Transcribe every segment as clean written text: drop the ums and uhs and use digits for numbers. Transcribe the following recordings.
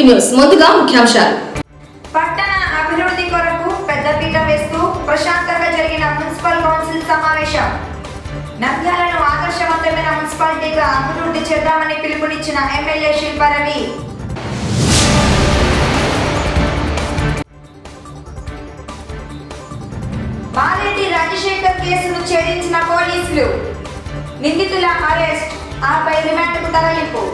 News ముందుగా ముఖ్యాంశాలు. పట్టణ అభివృద్ధి కొరకు పెద్దపీట వేస్తూ ప్రశాంతంగా జరిగిన మున్సిపల్ కౌన్సిల్ సమావేశం. నంద్యాలను ఆదర్శవంతమైన మున్సిపాలిటీగా అభివృద్ధి చేద్దామని పిలుపునిచ్చిన ఎమ్మెల్యే శిల్పా రవి. మారెడ్డి రాజశేఖర్ కేసును ఛేదించిన పోలీసులు. నిందితుల అరెస్ట్, ఆపై రిమాండ్కు తరలింపు.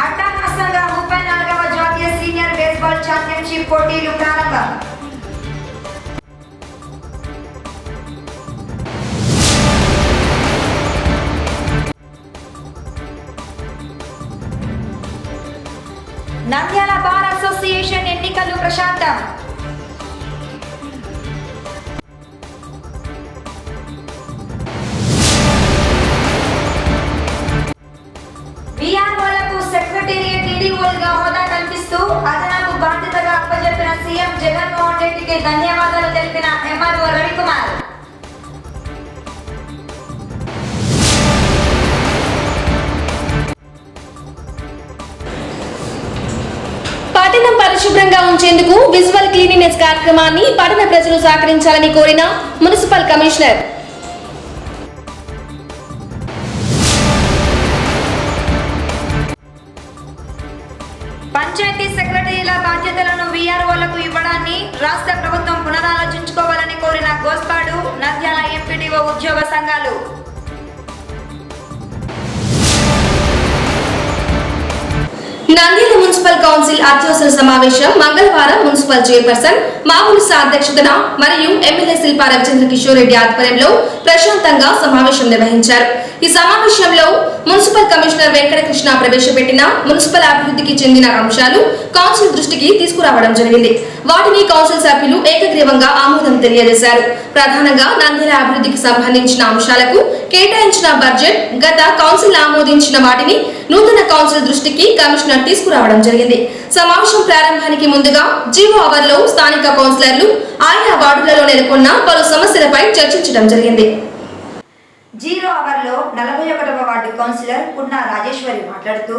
అట్టహాసంగా 34వ జాతీయ సీనియర్ బేస్బాల్ ఛాంపియన్షిప్ పోటీలు ప్రారంభం. నంద్యాల బార్ అసోసియేషన్ ఎన్నికలు ప్రశాంతం. విఆర్ఓలకు సెక్రటేరియట్ ఈడీఓలుగా హోదా కల్పిస్తూ అదనపు బాధ్యతగా అప్పచెప్పిన సీఎం జగన్మోహన్ రెడ్డికి ధన్యవాదాలు తెలిపిన ఎంఆర్ఓ రవికుమార్. పట్టణం పరిశుభ్రంగా ఉంచేందుకు విజువల్ క్లీనినెస్ కార్యక్రమాన్ని పట్టణ ప్రజలు సహకరించాలని కోరిన మున్సిపల్ కమిషనర్. పంచాయతీ సెక్రటరీల బాధ్యతలను వీఆర్ఓలకు ఇవ్వడాన్ని రాష్ట్ర ప్రభుత్వం పునరాలోచించుకోవాలని కోరిన గోస్పాడు నంద్యాల ఎంపీడీఓ ఉద్యోగ సంఘాలు. నంద్యాల మున్సిపల్ కౌన్సిల్ అత్యవసర సమావేశం మంగళవారం మున్సిపల్ చైర్పర్సన్ మామూలుసా అధ్యక్షతన మరియు ఎమ్మెల్యే శిల్పా రవిచంద్ర కిషోర్ రెడ్డి ఆధ్వర్యంలో ప్రశాంతంగా సమావేశం నిర్వహించారు. ఈ సమావేశంలో మున్సిపల్ కమిషనర్ వెంకటకృష్ణ ప్రవేశపెట్టిన మున్సిపల్ అభివృద్ధికి చెందిన అంశాలు కౌన్సిల్ దృష్టికి తీసుకురావడం జరిగింది. వాటిని కౌన్సిల్ సభ్యులు ఏకగ్రీవంగా ఆమోదం తెలియజేశారు. ప్రధానంగా నంద్యాల అభివృద్ధికి సంబంధించిన అంశాలకు కేటాయించిన బడ్జెట్, గత కౌన్సిల్ ఆమోదించిన వాటిని నూతన కౌన్సిల్ దృష్టికి కమిషనర్ తీసుకురావడం జరిగింది. సమావేశం ప్రారంభానికి ముందుగా జీవో అవర్ లో స్థానిక కౌన్సిలర్లు ఆయా వార్డులలో నెలకొన్న పలు సమస్యలపై చర్చించడం జరిగింది. జీరో అవర్ లో 41వ వార్డు కౌన్సిలర్ పున్నా రాజేశ్వరి మాట్లాడుతూ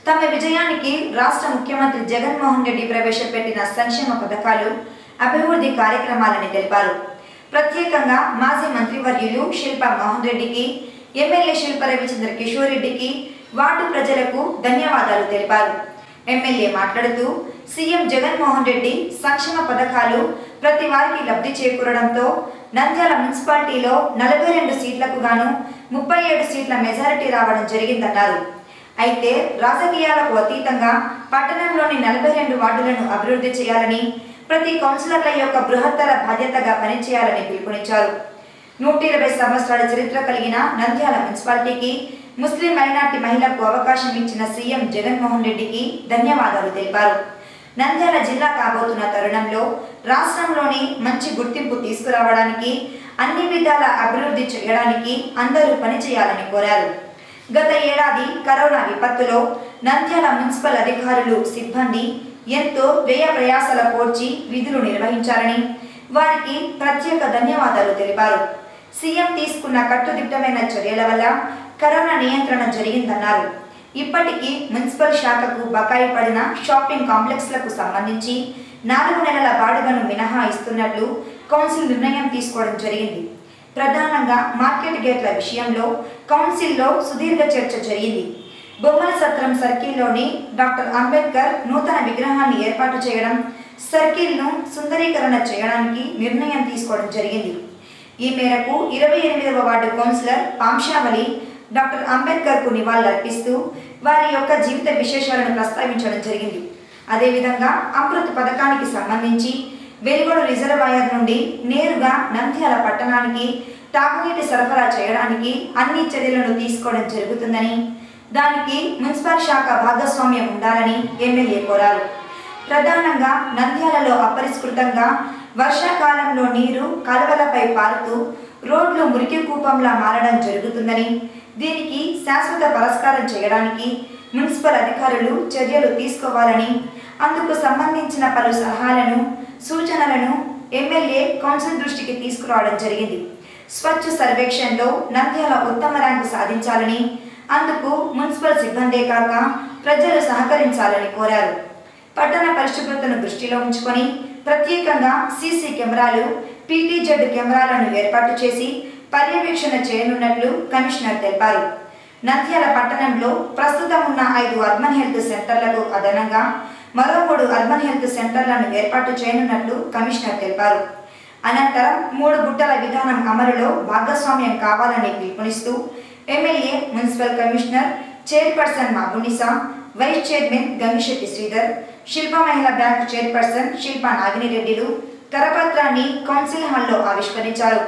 తమ విజయానికి రాష్ట్ర ముఖ్యమంత్రి జగన్మోహన్ రెడ్డి ప్రవేశపెట్టిన సంక్షేమ పథకాలు, అభివృద్ధి కార్యక్రమాలని తెలిపారు. ప్రత్యేకంగా మాజీ మంత్రివర్యులు శిల్పా మోహన్ రెడ్డికి, ఎమ్మెల్యే శిల్పా రవిచంద్ర కిషోర్ రెడ్డికి, వార్డు ప్రజలకు ధన్యవాదాలు తెలిపారు. ఎమ్మెల్యే మాట్లాడుతూ సీఎం జగన్మోహన్ రెడ్డి సంక్షేమ పథకాలు ప్రతి వారికి లబ్ధి చేకూరడంతో నంద్యాల మున్సిపాలిటీలో 42 సీట్లకు గాను 37 సీట్ల మెజారిటీ రావడం జరిగిందన్నారు. అయితే రాజకీయాలకు అతీతంగా పట్టణంలోని 42 వార్డులను అభివృద్ధి చేయాలని, ప్రతి కౌన్సిలర్ల యొక్క బృహత్తర బాధ్యతగా పనిచేయాలని పిలుపునిచ్చారు. 120 సంవత్సరాల చరిత్ర కలిగిన నంద్యాల మున్సిపాలిటీకి ముస్లిం మైనార్టీ మహిళకు అవకాశం ఇచ్చిన సీఎం జగన్మోహన్ రెడ్డికి ధన్యవాదాలు తెలిపారు. నంద్యాల జిల్లా కాబోతున్న తరుణంలో రాష్ట్రంలోని మంచి గుర్తింపు తీసుకురావడానికి, అన్ని విధాల అభివృద్ధి చేయడానికి అందరూ పనిచేయాలని కోరారు. గత ఏడాది కరోనా విపత్తులో నంద్యాల మున్సిపల్ అధికారులు, సిబ్బంది ఎంతో వ్యయ ప్రయాసల కోర్చి విధులు నిర్వహించారని వారికి ప్రత్యేక ధన్యవాదాలు తెలిపారు. సీఎం తీసుకున్న కట్టుదిట్టమైన చర్యల వల్ల కరోనా నియంత్రణ జరిగిందన్నారు. ఇప్పటికీ మున్సిపల్ శాఖకు బకాయి పడిన షాపింగ్ కాంప్లెక్స్లకు సంబంధించి 4 నెలల బాడుగను మినహాయిస్తున్నట్లు కౌన్సిల్ నిర్ణయం తీసుకోవడం జరిగింది. ప్రధానంగా మార్కెట్ గేట్ల విషయంలో కౌన్సిల్లో సుదీర్ఘ చర్చ జరిగింది. బొమ్మల సత్రం సర్కిల్లోని డాక్టర్ అంబేద్కర్ నూతన విగ్రహాన్ని ఏర్పాటు చేయడం, సర్కిల్ను సుందరీకరణ చేయడానికి నిర్ణయం తీసుకోవడం జరిగింది. ఈ మేరకు 28వ ward councillor Pamshavali doctor Ambedkar కు నివాళులర్పిస్తూ వారి యొక్క జీవిత విశేషాలను ప్రస్తావించడం జరిగింది. అదేవిధంగా అమృత్ పథకానికి సంబంధించి వెలుగొండ రిజర్వాయర్ నుండి నేరుగా నంద్యాల పట్టణానికి తాగునీటి సరఫరా చేయడానికి అన్ని చర్యలను తీసుకోవడం జరుగుతుందని, దానికి మున్సిపల్ శాఖ భాగస్వామ్యం ఉండాలని ఎమ్మెల్యే కోరారు. ప్రధానంగా నంద్యాలలో అపరిష్కృతంగా వర్షాకాలంలో నీరు కాలువలపై పారుతూ రోడ్లు మురికి కూపంలా మారడం జరుగుతుందని, దీనికి శాశ్వత పరిష్కారం చేయడానికి మున్సిపల్ అధికారులు చర్యలు తీసుకోవాలని, అందుకు సంబంధించిన పలు సలహాలను, సూచనలను ఎమ్మెల్యే కౌన్సిల్ దృష్టికి తీసుకురావడం జరిగింది. స్వచ్ఛ సర్వేక్షణలో నంద్యాల ఉత్తమ ర్యాంకు సాధించాలని, అందుకు మున్సిపల్ సిబ్బందే కాక ప్రజలు సహకరించాలని కోరారు. పట్టణ పరిశుభ్రతను దృష్టిలో ఉంచుకొని ప్రత్యేకంగా సీసీ కెమెరాలు, పీటీజెడ్ కెమెరాలను ఏర్పాటు చేసి పర్యవేక్షణ చేయనున్నట్లు కమిషనర్ తెలిపారు. నంద్యాల పట్టణంలో ప్రస్తుతం ఉన్న 5 అర్బన్ హెల్త్ సెంటర్లకు అదనంగా మరో 3 అర్బన్ హెల్త్ సెంటర్లను ఏర్పాటు చేయనున్నట్లు కమిషనర్ తెలిపారు. అనంతరం 3 గుట్టల విధానం అమలులో భాగస్వామ్యం కావాలని పిలుపునిస్తూ MLA, municipal commissioner, chairperson Mabunisa, vice chairman Gangishetti Sridhar, Shilpa మహిళా బ్యాంక్ చైర్పర్సన్ శిల్ప నాగినిరెడ్డిలు కరపత్రాన్ని కౌన్సిల్ హాల్లో ఆవిష్కరించారు.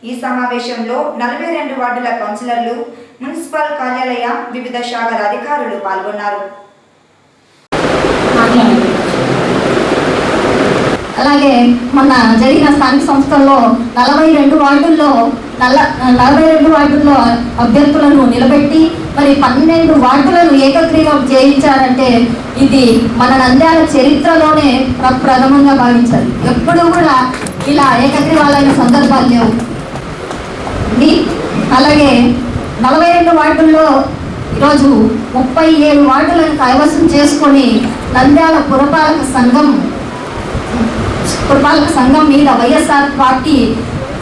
ఈ సమావేశంలో 42 వార్డుల కౌన్సిలర్లు, మున్సిపల్ కార్యాలయ వివిధ శాఖల అధికారులు పాల్గొన్నారు. అలాగే మొన్న జరిగిన స్థానిక సంస్థల్లో 42 వార్డుల్లో అభ్యర్థులను నిలబెట్టి మరి 12 వార్డులను ఏకగ్రీవం చేయించారంటే ఇది మన నంద్యాల చరిత్రలోనే ప్రథమంగా భావించాలి. ఎప్పుడు కూడా ఇలా ఏకగ్రీవాలైన సందర్భాలు లేవు. అలాగే 42 వార్డుల్లో ఈరోజు 37 వార్డులను కైవసం చేసుకొని నంద్యాల పురపాలక సంఘం మీద వైఎస్ఆర్ పార్టీ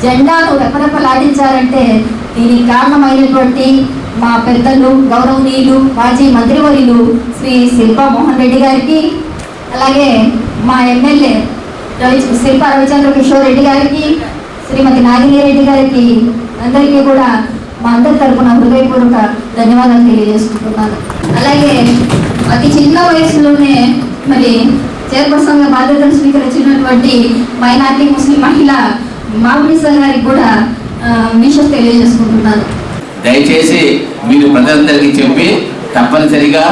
జెండాను రెపరెపలాడించారంటే దీనికి కారణమైనటువంటి మా పెద్దలు, గౌరవనీయులు, మాజీ మంత్రివర్యులు శ్రీ శిల్ప మోహన్ రెడ్డి గారికి, అలాగే మా ఎమ్మెల్యే శిల్ప రవిచంద్ర కిషోర్ రెడ్డి గారికి, శ్రీమతి నాగినిరెడ్డి గారికి అందరికీ కూడా మా అందరి తరఫున హృదయపూర్వక ధన్యవాదాలు తెలియజేసుకుంటున్నాను. అలాగే అతి చిన్న వయసులోనే మరి చైర్పర్సన్గా బాధ్యతలు స్వీకరించినటువంటి మైనార్టీ ముస్లిం మహిళ మాబునిసా గారికి కూడా విషయం తెలియజేసుకుంటున్నాను. దయచేసి మీరు ప్రజలందరికీ చెప్పి తప్పనిసరిగా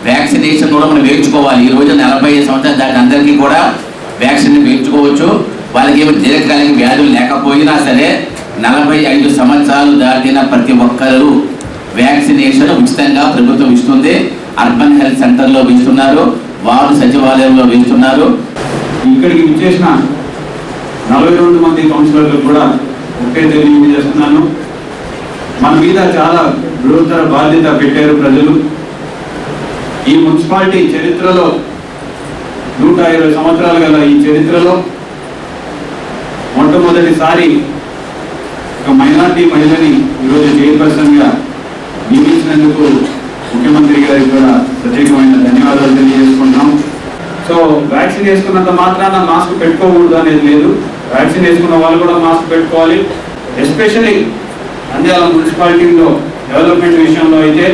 వ్యాక్సినేషన్ కూడా మనం వేయించుకోవాలి. ఈ రోజు 45 సంవత్సరాలు దాటి అందరికీ కూడా వ్యాక్సిన్ వేయించుకోవచ్చు. వాళ్ళకి ఏమి దీర్ఘకాలిక వ్యాధులు లేకపోయినా సరే 45 సంవత్సరాలు దాటిన ప్రతి ఒక్కరు వ్యాక్సినేషన్ ఉచితంగా ప్రభుత్వం ఇస్తుంది. అర్బన్ హెల్త్ సెంటర్లో వేస్తున్నారు, వార్డు సచివాలయంలో వేస్తున్నారు. ఇక్కడికి విచ్చేసిన 42 మంది కౌన్సిలర్లు కూడా ఒకే తెలియజేస్తున్నాను. మన మీద చాలా బృహత్తర బాధ్యత పెట్టారు ప్రజలు. ఈ మున్సిపాలిటీ చరిత్రలో 120 సంవత్సరాలు గల ఈ చరిత్రలో మొట్టమొదటిసారి ఒక మైనార్టీ మహిళని ఈరోజు చైర్పర్సన్గా నియమించినందుకు ముఖ్యమంత్రి గారికి కూడా ప్రత్యేకమైన ధన్యవాదాలు తెలియజేసుకుంటున్నాం. సో వ్యాక్సిన్ వేసుకున్నంత మాత్రాన మాస్క్ పెట్టుకోకూడదు అనేది లేదు. వ్యాక్సిన్ వేసుకున్న వాళ్ళు కూడా మాస్క్ పెట్టుకోవాలి. ఎస్పెషల్లీ నంద్యాల మున్సిపాలిటీలో డెవలప్మెంట్ విషయంలో అయితే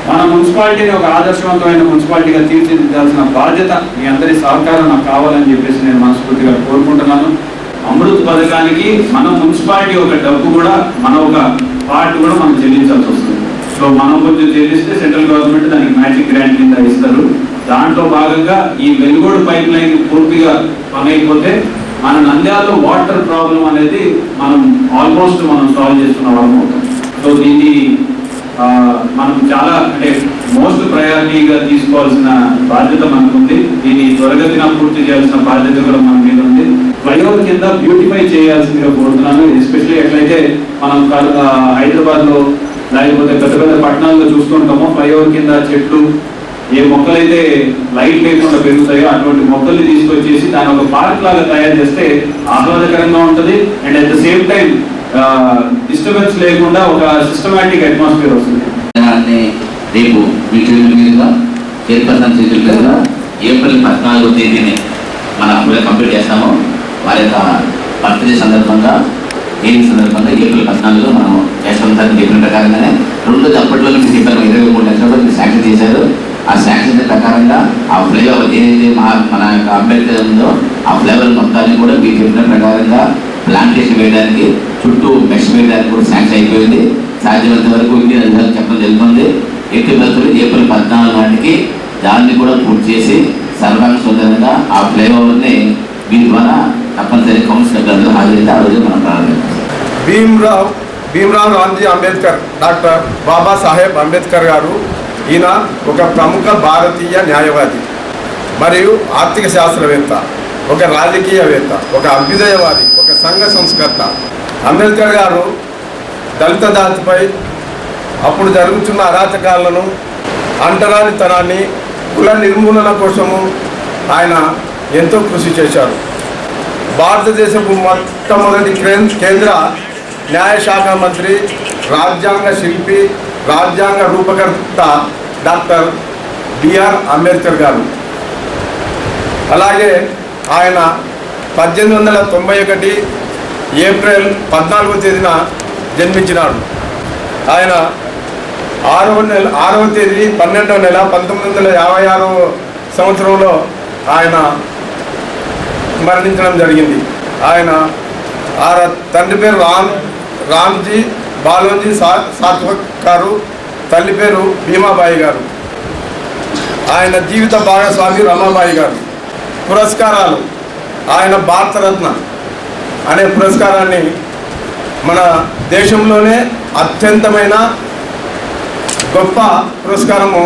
మన మున్సిపాలిటీని ఒక ఆదర్శవంతమైన మున్సిపాలిటీగా తీర్చిదిద్దాల్సిన బాధ్యత మీ అందరి సహకారం నాకు కావాలని చెప్పేసి నేను మనస్ఫూర్తిగా కోరుకుంటున్నాను. అమృత్ పథకానికి మన మున్సిపాలిటీ ఒక డబ్బు కూడా మన ఒక పార్ట్ కూడా మనం చెల్లించాల్సి వస్తుంది. సో మనం కొంచెం చెల్లిస్తే సెంట్రల్ గవర్నమెంట్ దానికి మ్యాచింగ్ గ్రాంట్ కింద ఇస్తారు. దాంట్లో భాగంగా ఈ వెలుగోడు పైప్ లైన్ పూర్తిగా పనైపోతే మన నంద్యాలలో వాటర్ ప్రాబ్లం అనేది ఆల్మోస్ట్ మనం సాల్వ్ చేస్తున్న వాళ్ళం అవుతాం. సో దీన్ని మనం చాలా అంటే మోస్ట్ ప్రయారిటీగా తీసుకోవాల్సిన బాధ్యత మనకు ఉంది. దీన్ని త్వరగతిన పూర్తి చేయాల్సిన బాధ్యత కూడా మన మీద ఉంది. ఫ్లైఓవర్ కింద బ్యూటిఫై చేయాల్సిందిగా కోరుతున్నాను. ఎస్పెషల్లీ ఎట్లయితే మనం హైదరాబాద్లో లేకపోతే పెద్ద పెద్ద పట్టణాల్లో చూస్తుంటామో ఫ్లైఓవర్ కింద చెట్లు ఏ మొక్కలైతే లైట్ లేకుండా పెరుగుతాయో అటువంటి మొక్కల్ని తీసుకొచ్చేసి దాని ఒక పార్క్ లాగా తయారు చేస్తే ఆహ్లాదకరంగా ఉంటుంది. And at the same time disturbance లేకుండా ఒక సిస్టమాటిక్ అట్మాస్ఫియర్ వస్తుంది. రేపు మీ చేతుల మీదుగా చైర్పర్సన్ చేతుల మీదుగా ఏప్రిల్ 14వ తేదీని మనం కంప్లీట్ చేస్తాము. వారి యొక్క బర్త్డే సందర్భంగా ఏప్రిల్ 14లో మనం చేస్తాం. చెప్పిన ప్రకారంగానే రెండోది అప్పట్లో మీరు చెప్పారు 23 లక్షల రూపాయలు మీరు శాంక్షన్ చేశారు. ఆ శాంక్షన్ ప్రకారంగా ఆ ఫ్లైఓవర్ ఏదైతే మన యొక్క అంబేద్కర్ ఉందో ఆ ఫ్లైఓవర్ మొత్తాన్ని కూడా మీరు చెప్పిన ప్రకారంగా ప్లాంటేషన్ వేయడానికి చుట్టూ మెష్ వేయడానికి కూడా శాంక్షన్ అయిపోయింది. సాధ్యమైనంత వరకు ఇండియన్ అధికారులు చెప్పడం జరుగుతుంది. ఎట్టి పరిస్థితులు ఏప్రిల్ 14 నాటికి దాన్ని కూడా పూర్తి చేసి సర్వాంగ సుందరంగా ఆ ఫ్లైఓవర్ని దీని ద్వారా తప్పనిసరి కౌన్సిలర్లు హాజరైతే ఆ రోజు మనం ప్రారంభిస్తాం. భీమ్రావ్ రామ్జీ అంబేద్కర్, డాక్టర్ బాబాసాహెబ్ అంబేద్కర్ గారు ఈయన ఒక ప్రముఖ భారతీయ న్యాయవాది మరియు ఆర్థిక శాస్త్రవేత్త. ఒక రాజకీయవేత్త, ఒక అభ్యుదయవాది, ఒక సంఘ సంస్కర్త. అంబేద్కర్ గారు దళిత జాతిపై అప్పుడు జరుగుతున్న అరాచకాలను, అంటరానితనాన్ని, కుల నిర్మూలన కోసము ఆయన ఎంతో కృషి చేశారు. భారతదేశపు మొట్టమొదటి కేంద్ర న్యాయశాఖ మంత్రి, రాజ్యాంగ శిల్పి, రాజ్యాంగ రూపకర్త డాక్టర్ బిఆర్ అంబేద్కర్ గారు. అలాగే ఆయన 1891 ఏప్రిల్ 14వ తేదీన జన్మించినాడు. ఆయన 6వ తేదీ 12వ నెల 1956వ సంవత్సరంలో ఆయన మరణించడం జరిగింది. ఆయన తండ్రి పేరు రామ్జీ బాలోజీ సాత్వక్ గారు, తల్లి పేరు భీమాబాయి గారు. ఆయన జీవిత భాగస్వామి రమాబాయి గారు. పురస్కారాలు, ఆయన భారతరత్న అనే పురస్కారాన్ని మన దేశంలోనే అత్యంతమైన గొప్ప పురస్కారము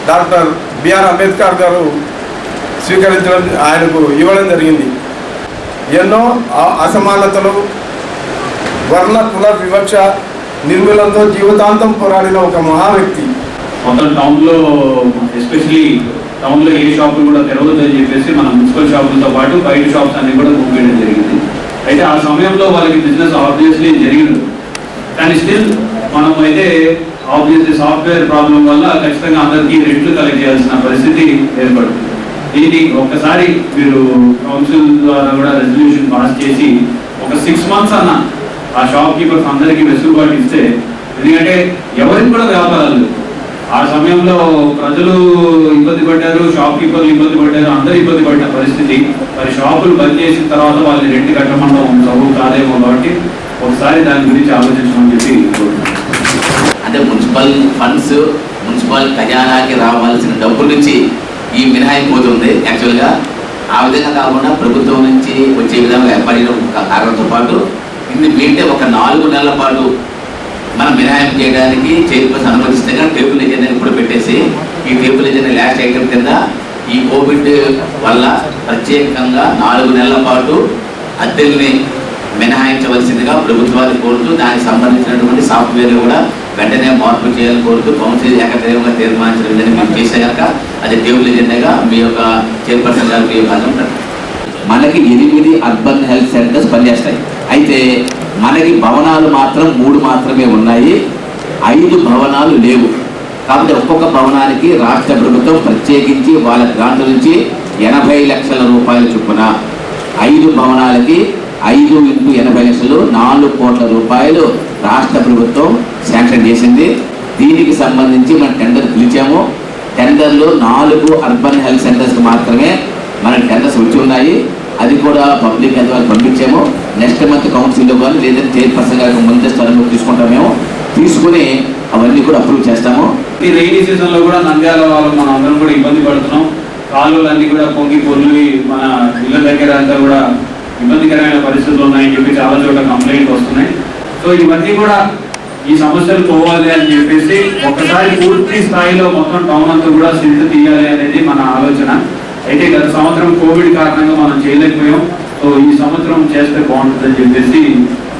డాక్టర్ బిఆర్ అంబేద్కర్ గారు స్వీకరించడం, ఆయనకు ఇవ్వడం జరిగింది. ఎన్నో అసమానతలు, వర్ణ కుల వివక్ష నిర్మూలనతో జీవితాంతం పోరాడిన ఒక మహా వ్యక్తి. మొత్తం టౌన్లో, ఎస్పెషలీ టౌన్లో ఏ షాపులు కూడా తెరవద్దని చెప్పేసి మన మున్సిపల్ షాపులతో పాటు బయట షాప్స్ అన్ని కూడా మూవేయడం జరిగింది. అయితే ఆ సమయంలో వాళ్ళకి బిజినెస్ ఆబ్వియస్లీ జరిగింది, కానీ స్టిల్ మనం అయితే ఆబ్వియస్లీ సాఫ్ట్వేర్ ప్రాబ్లం వల్ల ఖచ్చితంగా అందరికీ రెంట్లు కలెక్ట్ చేయాల్సిన పరిస్థితి ఏర్పడుతుంది. దీన్ని ఒక్కసారి మీరు కౌన్సిల్ ద్వారా కూడా రెజల్యూషన్ పాస్ చేసి ఒక 6 months అన్న ఆ షాప్ కీపర్స్ అందరికీ వెసులుబాటు ఇస్తే, ఎందుకంటే ఎవరికి కూడా వ్యాపారాలు ఆ సమయంలో ప్రజలు ఇబ్బంది పడ్డారు, షాప్ కీపర్లు ఇబ్బంది పడ్డారు, అందరూ ఇబ్బంది పడిన పరిస్థితి. మరి షాపులు బంద్ చేసిన తర్వాత వాళ్ళని రెంట్ కట్టమండం చదువు కాదేమో, కాబట్టి ఒకసారి దాని గురించి ఆలోచించమని చెప్పి అంటే మున్సిపల్ ఫండ్స్, మున్సిపల్ ఖజానాకి రావాల్సిన డబ్బుల నుంచి ఈ మినహాయింపు పోతుంది. యాక్చువల్గా ఆ విధంగా కాకుండా ప్రభుత్వం నుంచి వచ్చే విధంగా ఏర్పడిన కారణంతో పాటు ఇన్ని మీటే ఒక 4 నెలల పాటు మనం మినహాయింపు చేయడానికి చైర్పర్సన్ అనుమతిస్తే కానీ టేబుల్ ఎజెండా ఇప్పుడు పెట్టేసి ఈ టేబుల్ ఎజెండా లాస్ట్ ఐటమ్ కింద ఈ కోవిడ్ వల్ల ప్రత్యేకంగా 4 నెలల పాటు అద్దెల్ని మినహాయించవలసిందిగా ప్రభుత్వాన్ని కోరుతూ దానికి సంబంధించినటువంటి సాఫ్ట్వేర్ కూడా వెంటనే మార్పు చేయాలని కోరుతూ కౌన్సిల్ ఏకగ్రీవంగా తీర్మానించిన విధంగా మేము చేసే కనుక అది టేబుల్ ఎజెండాగా మీ యొక్క చైర్పర్సన్ గారికి ఇవ్వాలంటారు. మనకి 8 అర్బన్ హెల్త్ సెంటర్స్ పనిచేస్తాయి. అయితే మనకి భవనాలు మాత్రం 3 మాత్రమే ఉన్నాయి, 5 భవనాలు లేవు. కాబట్టి ఒక్కొక్క భవనానికి రాష్ట్ర ప్రభుత్వం ప్రత్యేకించి వాళ్ళ గ్రాంట్ నుంచి 80 లక్షల రూపాయల చొప్పున 5 భవనాలకి 5 × 80 లక్షలు 4 కోట్ల రూపాయలు రాష్ట్ర ప్రభుత్వం శాంక్షన్ చేసింది. దీనికి సంబంధించి మనం టెండర్ పిలిచాము. టెండర్లు 4 అర్బన్ హెల్త్ సెంటర్స్కి మాత్రమే మనకి టెండర్స్ వచ్చి ఉన్నాయి. అది కూడా పబ్లిక్ హెల్త్ వాళ్ళు పంపించాము. నెక్స్ట్ మంత్ కౌన్సిల్లో కానీ లేదంటే చైర్పర్సన్ గారికి ముందస్తు అనుమతి తీసుకుంటాం. మేము తీసుకుని అవన్నీ కూడా అప్రూవ్ చేస్తాము. ఈ రైనీ సీజన్లో కూడా నంద్యాల వాళ్ళు మనం అందరం కూడా ఇబ్బంది పడుతున్నాం. కాలువలన్నీ కూడా పొంగి పొర్లి మన ఇళ్ళ దగ్గర అంతా కూడా ఇబ్బందికరమైన పరిస్థితులు ఉన్నాయని చెప్పి చాలా చోట్ల కంప్లైంట్ వస్తున్నాయి. సో ఇవన్నీ కూడా ఈ సమస్యలు పోవాలి అని చెప్పేసి ఒక్కసారి పూర్తి స్థాయిలో మొత్తం టౌన్ అంతా కూడా సిద్ధ తీయాలి అనేది మన ఆలోచన. అయితే గత సంవత్సరం కోవిడ్ కారణంగా మనం చేయలేకపోయాం. సో ఈ సంవత్సరం చేస్తే బాగుంటుందని చెప్పేసి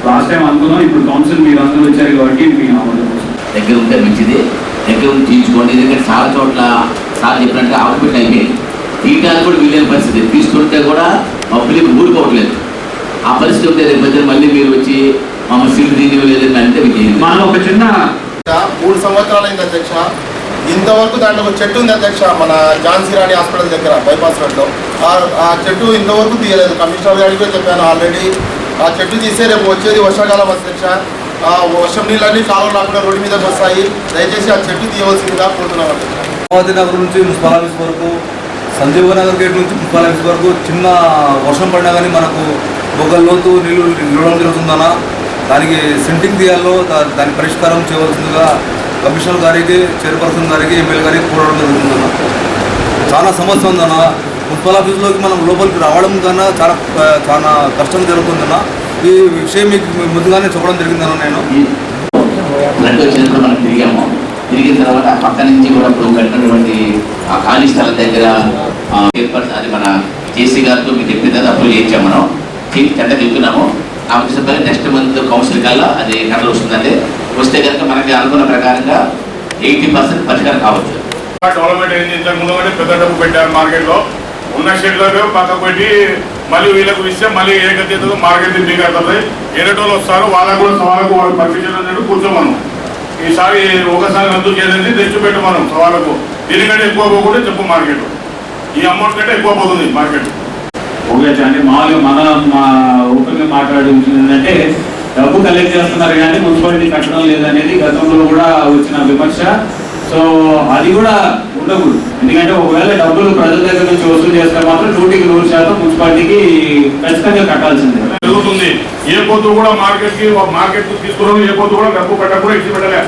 లాస్ట్ టైం అనుకున్నాం. ఇప్పుడు కౌన్సిల్ మీరు అందరూ వచ్చారు కాబట్టి మీ ఆమోదం దగ్గర ఉంటే మంచిది, దగ్గర ఉండి తీయించుకోండి. ఎందుకంటే చాలా చోట్ల సార్ చెప్పినట్టుగా ఆక్యుపెంట్ అయిపోయి తీయడానికి కూడా వీలైన పరిస్థితి, తీసుకుంటే కూడా పబ్లిక్ ఊరుకోవట్లేదు. ఆ పరిస్థితి ఉంటే రేపు మళ్ళీ మీరు వచ్చి మమ్మల్ని సీట్లు తీయడం లేదని అంటే మీకు మనం ఒక చిన్న 3 సంవత్సరాలు అయింది అధ్యక్ష. ఇంతవరకు దాంట్లో ఒక చెట్టు ఉంది అధ్యక్ష, మన ఝాన్సీ రాణి హాస్పిటల్ దగ్గర బైపాస్ రోడ్లో. ఆ చెట్టు ఇంతవరకు తీయలేదు. కమిషనర్ గారికి కూడా చెప్పాను ఆల్రెడీ. ఆ చెట్టు తీసే రేపు వచ్చేది వర్షాకాలం అధ్యక్ష. ఆ వర్షం నీళ్ళన్నీ కాలువ రాకుండా రోడ్డు మీద వస్తాయి. దయచేసి ఆ చెట్టు తీయవలసిందిగా కోరుతున్నాం అధ్యక్ష. అమరావతి నగర్ నుంచి మున్సిపల్ ఆఫీస్ వరకు, సంజీవ నగర్ గేట్ నుంచి మున్సిపల్ ఆఫీస్ వరకు చిన్న వర్షం పడినా కానీ మనకు ఒక లోతు నీళ్ళు నిలవడం జరుగుతుందన్న. దానికి సెంటింగ్ తీయాలో దాని పరిష్కారం చేయవలసిందిగా కమిషనర్ గారికి, చైర్పర్సన్ గారికి, ఎమ్మెల్యే గారికి కోరడం జరుగుతుందన్న. చాలా సమస్య ఉందన్న. మున్సిపల్ ఆఫీస్లోకి మనం లోపలికి రావడం కన్నా చాలా కష్టం జరుగుతుందన్న. ఈ విషయం మీకు ముందుగానే చెప్పడం జరిగిందన్న. నేను బ్లడ్ వచ్చినప్పుడు మనం తిరిగాము. తిరిగిన తర్వాత ఆ పక్క నుంచి కూడా ఇప్పుడు కట్టినటువంటి ఆ ఖాళీ స్థలం దగ్గర చైర్పర్సన్, అది మన జేసీ గారితో మీకు చెప్పిన అప్రూవ్ చేయించాము మనం టెండర్ చెప్తున్నాము. ఆ ఉద్దేశంగా నెక్స్ట్ మంత్ కౌన్సిల్ కల్లా అది టెండర్ వస్తుందండి. వస్తే కనుక మనకి అనుకున్న ప్రకారంగా 80% పరిష్కారం కావచ్చు. డెవలప్మెంట్ అయింది. ఇంతకు ముందు పెద్ద డబ్బు పెట్టారు మార్కెట్లో ఉన్న షెడ్లకు పక్కకు పెట్టి మళ్ళీ వీళ్ళకు ఇస్తే మళ్ళీ ఏకతీతతో మార్కెట్ దిగడుతుంది. ఏరేటోళ్ళు వస్తారు, వాళ్ళకు కూడా సవాళ్ళకు వాళ్ళకి పర్మిషన్ అన్నట్టు కూర్చోమను. ఈసారి ఒకసారి రద్దు చేసేది తెచ్చిపెట్టు మనం సవాళ్ళకు. దీనికంటే ఎక్కువ పోకుండా చెప్పు మార్కెట్, ఈ అమౌంట్ కంటే ఎక్కువ పోతుంది మార్కెట్. ఓకే అంటే మామూలుగా మా ఓపెన్గా మాట్లాడింది ఏంటంటే డబ్బు కలెక్ట్ చేస్తున్నారు కానీ మున్సిపాలిటీ కట్టడం లేదనేది గతంలో కూడా వచ్చిన విమర్శ. సో అది కూడా ఉండకూడదు. ఎందుకంటే ఒకవేళ డబ్బులు ప్రజల దగ్గర నుంచి వసూలు చేస్తే మాత్రం 100% మున్సిపాలిటీకి ఖచ్చితంగా కట్టాల్సిందే జరుగుతుంది. ఏ పొద్దు కూడా మార్కెట్ తీసుకున్నాం, ఏ పొద్దు కూడా డబ్బు కట్టకుండా ఇచ్చి పెట్టలే.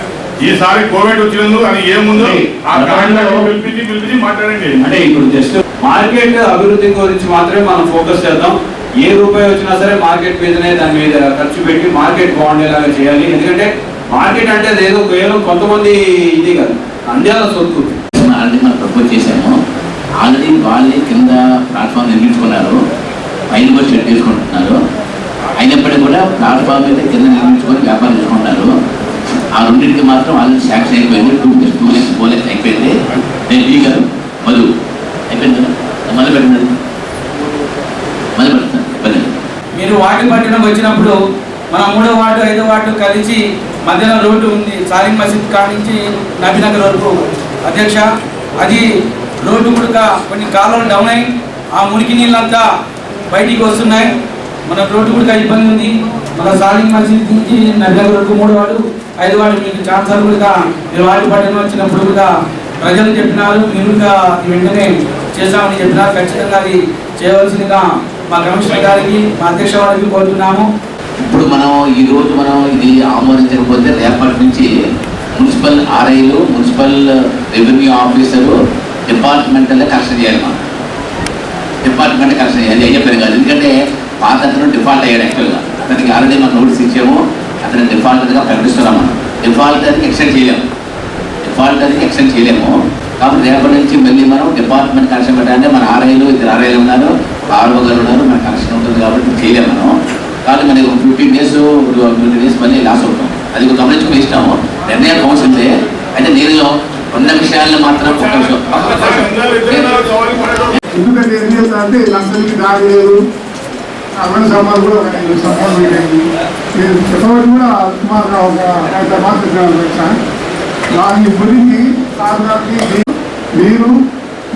ఈసారి కోవిడ్ వచ్చినందుకు అది ఏముందో పిలిపించి మాట్లాడండి. అంటే ఇప్పుడు జస్ట్ మార్కెట్ అభివృద్ధి గురించి మాత్రమే మనం ఫోకస్ చేద్దాం. ఏ రూపాయి వచ్చినా సరే మార్కెట్ మీదనే దాని మీద ఖర్చు పెట్టి మార్కెట్ బాగుండేలాగా చేయాలి. ఎందుకంటే మార్కెట్ అంటే అదేదో కేవలం కొంతమంది ఇది కాదు, నంద్యాల సొత్తు. ఆల్రెడీ మనం ప్రపోజ్ చేశాము. ఆల్రెడీ వాళ్ళే కింద ప్లాట్ఫామ్ నిర్మించుకున్నారు, పైన కూడా షెడ్ చేసుకుంటున్నారు. అయినప్పటికీ కూడా ప్లాట్ఫామ్ మీద కింద నిర్మించుకొని వ్యాపారం చేసుకుంటున్నారు. ఆ రెండింటికి మాత్రం ఆల్రెడీ శాంక్షన్ అయిపోయింది. 2 lakhs 4 lakhs అయిపోయింది. నేను డీ గారు మధు అయిపోయింది కదా, మళ్ళీ పెడుతుంది మీరు వార్డు పట్టణం వచ్చినప్పుడు మన 3వ వార్డు 5వ వార్డు కలిసి మధ్యలో రోడ్డు ఉంది, సాలిం మసీద్ కాడ నుంచి నబీనగర్ వరకు అధ్యక్ష. అది రోడ్డు కూడా కొన్ని కాలువలు డౌన్ అయ్యి ఆ మురికి నీళ్ళంతా బయటికి వస్తున్నాయి. మన రోడ్డు కూడా ఇబ్బంది ఉంది. మన సాలిం మసీద్ నుంచి నబీనగర్ వరకు 3వ వార్డు 5వ వార్డు మీకు ఛాన్సర్ కూడా మీరు వార్డు పట్టణం వచ్చినప్పుడు కూడా ప్రజలు చెప్పినారు, మీరు వెంటనే చేస్తామని చెప్పినారు. ఖచ్చితంగా అది చేయవలసిందిగా మా కమిషనర్ గారికి మా అధ్యక్ష వారికి కోరుతున్నాము. ఇప్పుడు ఈరోజు మనం ఇది ఆమోదించకపోతే రేపటి నుంచి మున్సిపల్ ఆర్ఐలు, municipal revenue officer departmental correction చేయాలి. మనం డిపార్ట్మెంట్ కరెక్షన్ చేయాలి. అయ్యే కాదు. ఎందుకంటే పాత అతను డిఫాల్ట్ అయ్యాడు. యాక్చువల్గా అతనికి ఆల్రెడీ మనం నోటీస్ ఇచ్చాము. అతను డిఫాల్టర్గా ప్రకటిస్తున్నాం. మనం డిఫాల్టర్కి ఎక్స్టెండ్ చేయలేము. కాబట్టి రేపటి నుంచి మళ్ళీ మనం డిపార్ట్మెంట్ కరెక్షన్ పెట్టాలంటే మన ఆర్ఐలు 2 ఆర్ఐలు ఉన్నారు, ఆర్ఓ గారు ఉన్నారు, మన కరెక్షన్ ఉంటుంది కాబట్టి చేయలేము మనం. కాబట్టి మనకి 15 days 20 days మళ్ళీ లాస్ అవుతాం. అది గమనించుకుని ఇస్తాము. నిర్ణయం కౌన్సిల్దే. అయితే నేను ఉన్న విషయాలను మాత్రం ఎందుకంటే ఏం చేస్తారంటే లక్షలకి దాడి లేదు. అక్కడ సమాలు కూడా ఒక 5 సంవత్సరాలు పెట్టింది. నేను చెప్పబట్టి కూడా సుమారుగా ఒక 5 మాసాలు వచ్చాను. దాని గురించి సాధారణకి మీరు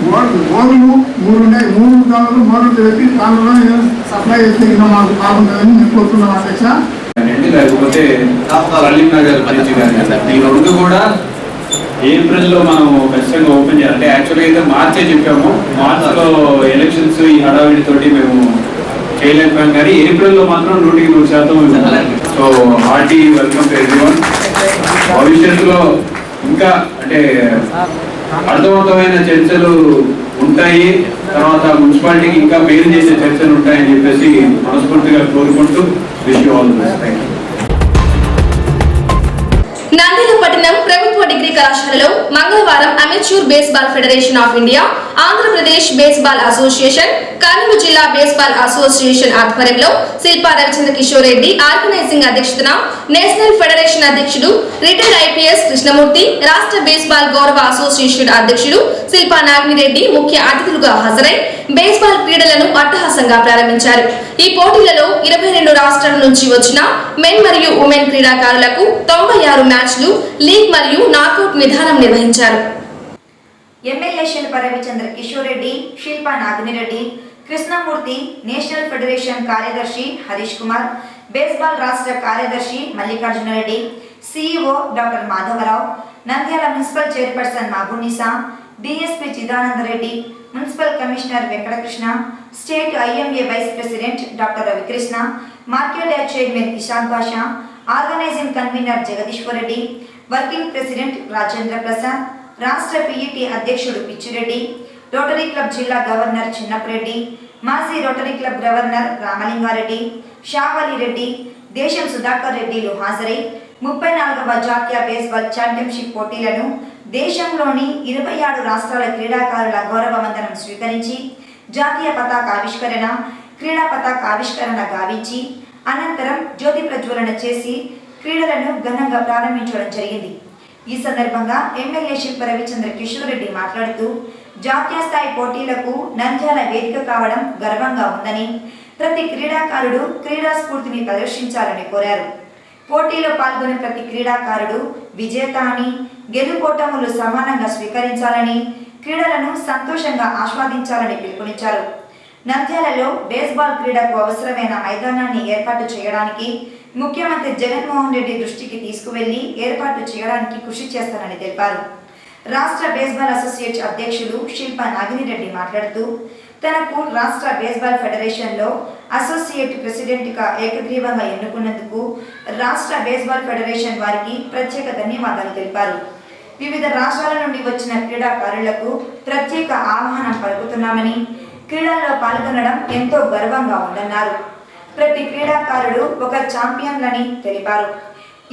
బోర్లు 3 ఉన్నాయి. 3 దానిలో మోటార్లు పెట్టి దానిలో సప్లై చేస్తే ఇంకా మాకు బాగుంటుందని నేను కోరుతున్నాం అధ్యక్ష. లేకపోతే ఈ 2 కూడా ఏప్రిల్లో మనం ఖచ్చితంగా ఓపెన్ చేయాలి. అంటే యాక్చువల్గా అయితే మార్చే చెప్పాము. మార్చ్లో ఎలక్షన్స్ ఈ హడావిడితోటి మేము చేయలేకపోయాం. కానీ ఏప్రిల్లో మాత్రం 100% so hearty welcome to everyone. భవిష్యత్తులో ఇంకా అంటే అర్థవంతమైన చర్చలు ఉంటాయి. తర్వాత మున్సిపాలిటీకి ఇంకా మేలు చేసే చర్చలు ఉంటాయని చెప్పేసి మనస్ఫూర్తిగా కోరుకుంటూ wish you all the best. Thank you. Nandyal పట్టణం ప్రభుత్వ డిగ్రీ కళాశాలలో మంగళవారం amateur baseball federation of India, Andhra Pradesh baseball association, Kurnool జిల్లా బేస్బాల్ అసోసియేషన్ ఆధ్వర్యంలో శిల్పా రవిచంద్ర కిషోర్ రెడ్డి ఆర్గనైజింగ్ అధ్యక్షతన నేషనల్ ఫెడరేషన్ అధ్యక్షుడు రిటైర్డ్ ఐపీఎస్ కృష్ణమూర్తి, రాష్ట్ర బేస్బాల్ గౌరవ అసోసియేషన్ అధ్యక్షుడు శిల్పా నాగిరెడ్డి ముఖ్య అతిథులుగా హాజరై బేస్బాల్ క్రీడలను అట్టహాసంగా ప్రారంభించారు. ఈ పోటీలలో 22 రాష్ట్రాల నుంచి వచ్చిన మెన్ మరియు ఉమెన్ క్రీడాకారులకు 96 మ్యాచ్లు, లీగ్ మరియు నాకౌట్ విధానం నిర్వహించారు. MLA Shilpa Ravichandra Kishore Reddy, Shilpa Nagireddy, Krishnamurthy, national federation కార్యదర్శి హరీష్ కుమార్, బేస్బాల్ రాష్ట్ర కార్యదర్శి Mallikarjuna Reddy, CEO doctor Madhavarao, Nandyal municipal chairperson Mabunisa, DSP Chidananda Reddy, municipal commissioner Venkatakrishna, state IMA vice president doctor Ravikrishna, market yard chairman Ishaq Basha, organising convener Jagadishwar Reddy, working president Rajendra Prasad, రాష్ట్ర పిఈటి అధ్యక్షుడు పిచ్చిరెడ్డి, రోటరీ క్లబ్ జిల్లా గవర్నర్ చిన్నపరెడ్డి, మాజీ rotary club governor Ramalingareddy, Shavali Reddy, దేశం సుధాకర్ రెడ్డిలు హాజరై 34వ జాతీయ బేస్బాల్ ఛాంపియన్షిప్ పోటీలను దేశంలోని 27 రాష్ట్రాల క్రీడాకారుల గౌరవ వందనం స్వీకరించి జాతీయ పతాక ఆవిష్కరణ, క్రీడా పతాక ఆవిష్కరణ గావించి అనంతరం జ్యోతి ప్రజ్వలన చేసి క్రీడలను ఘనంగా ప్రారంభించడం జరిగింది. ఈ సందర్భంగా ఎమ్మెల్యే శిల్ప రవిచంద్ర కిషోర్ రెడ్డి మాట్లాడుతూ జాతీయ స్థాయి పోటీలకు నంద్యాల వేదిక కావడం గర్వంగా ఉందని, ప్రతి క్రీడాకారుడు క్రీడా స్ఫూర్తిని ప్రదర్శించాలని కోరారు. పోటీలో పాల్గొనే ప్రతి క్రీడాకారుడు విజేత అని, గెలుపోటములు సమానంగా స్వీకరించాలని, క్రీడలను సంతోషంగా ఆస్వాదించాలని పిలుపునిచ్చారు. నంద్యాలలో బేస్బాల్ క్రీడకు అవసరమైన మైదానాన్ని ఏర్పాటు చేయడానికి ముఖ్యమంత్రి జగన్మోహన్ రెడ్డి దృష్టికి తీసుకువెళ్లి ఏర్పాటు చేయడానికి కృషి చేస్తానని తెలిపారు. రాష్ట్ర బేస్బాల్ అసోసియేట్ అధ్యక్షులు శిల్ప నాగినిరెడ్డి మాట్లాడుతూ తనకు రాష్ట్ర బేస్బాల్ ఫెడరేషన్లో అసోసియేట్ ప్రెసిడెంట్గా ఏకగ్రీవంగా ఎన్నుకున్నందుకు రాష్ట్ర బేస్బాల్ ఫెడరేషన్ వారికి ప్రత్యేక ధన్యవాదాలు తెలిపారు. వివిధ రాష్ట్రాల నుండి వచ్చిన క్రీడాకారులకు ప్రత్యేక ఆహ్వానం పలుకుతున్నామని, క్రీడల్లో పాల్గొనడం ఎంతో గర్వంగా ఉందన్నారు. ప్రతి క్రీడాకారుడు ఒక ఛాంపియన్లని తెలిపారు.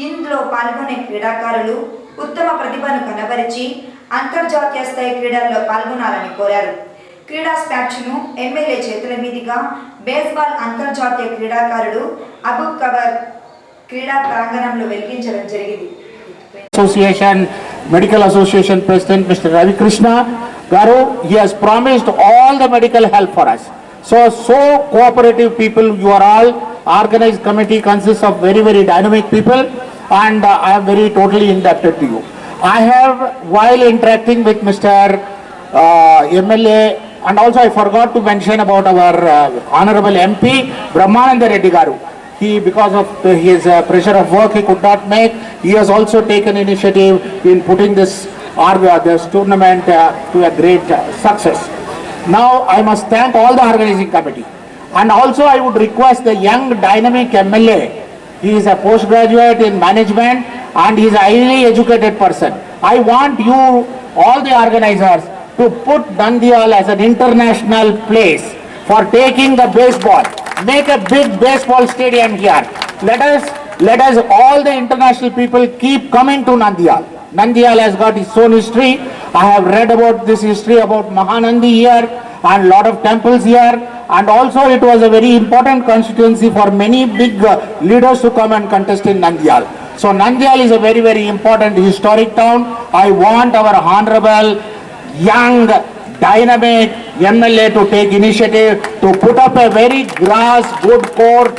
ఇందులో పాల్గొనే క్రీడాకారులు ఉత్తమ ప్రతిభను కనబరిచి అంతర్జాతీయ స్థాయి క్రీడల్లో పాల్గొనాలని కోరారు. క్రీడా స్పాట్స్ను ఎమ్మెల్యే చేతుల మీదుగా బేస్బాల్ అంతర్జాతీయ క్రీడాకారుడు అబుక్ కవర్ క్రీడా ప్రాంగణంలో వెలిగించడం జరిగింది. Medical Association President Mr. Ravi Krishna Garu, he has promised all the medical help for us. So cooperative people, you are all. Organized committee consists of very dynamic people, and I am very totally indebted to you. I have, while interacting with Mr. MLA, and also I forgot to mention about our Honorable MP Brahmananda Reddy Garu. He, because of his pressure of work, he could not make. He has also taken initiative in putting this tournament to a great success. Now I must thank all the organizing committee, and also I would request the young dynamic MLA. He is a postgraduate in management and he is a highly educated person. I want you, all the organizers, to put Nandyal as an international place for taking the baseball. Make a big baseball stadium here. Let us all the international people keep coming to Nandyal. Nandyal has got its own history. I have read about this history about Mahanandi here and lot of temples here, and also it was a very important constituency for many big leaders to come and contest in Nandyal. So Nandyal is a very important historic town. I want our honorable young dynamic MLA to take initiative to put up a very good court.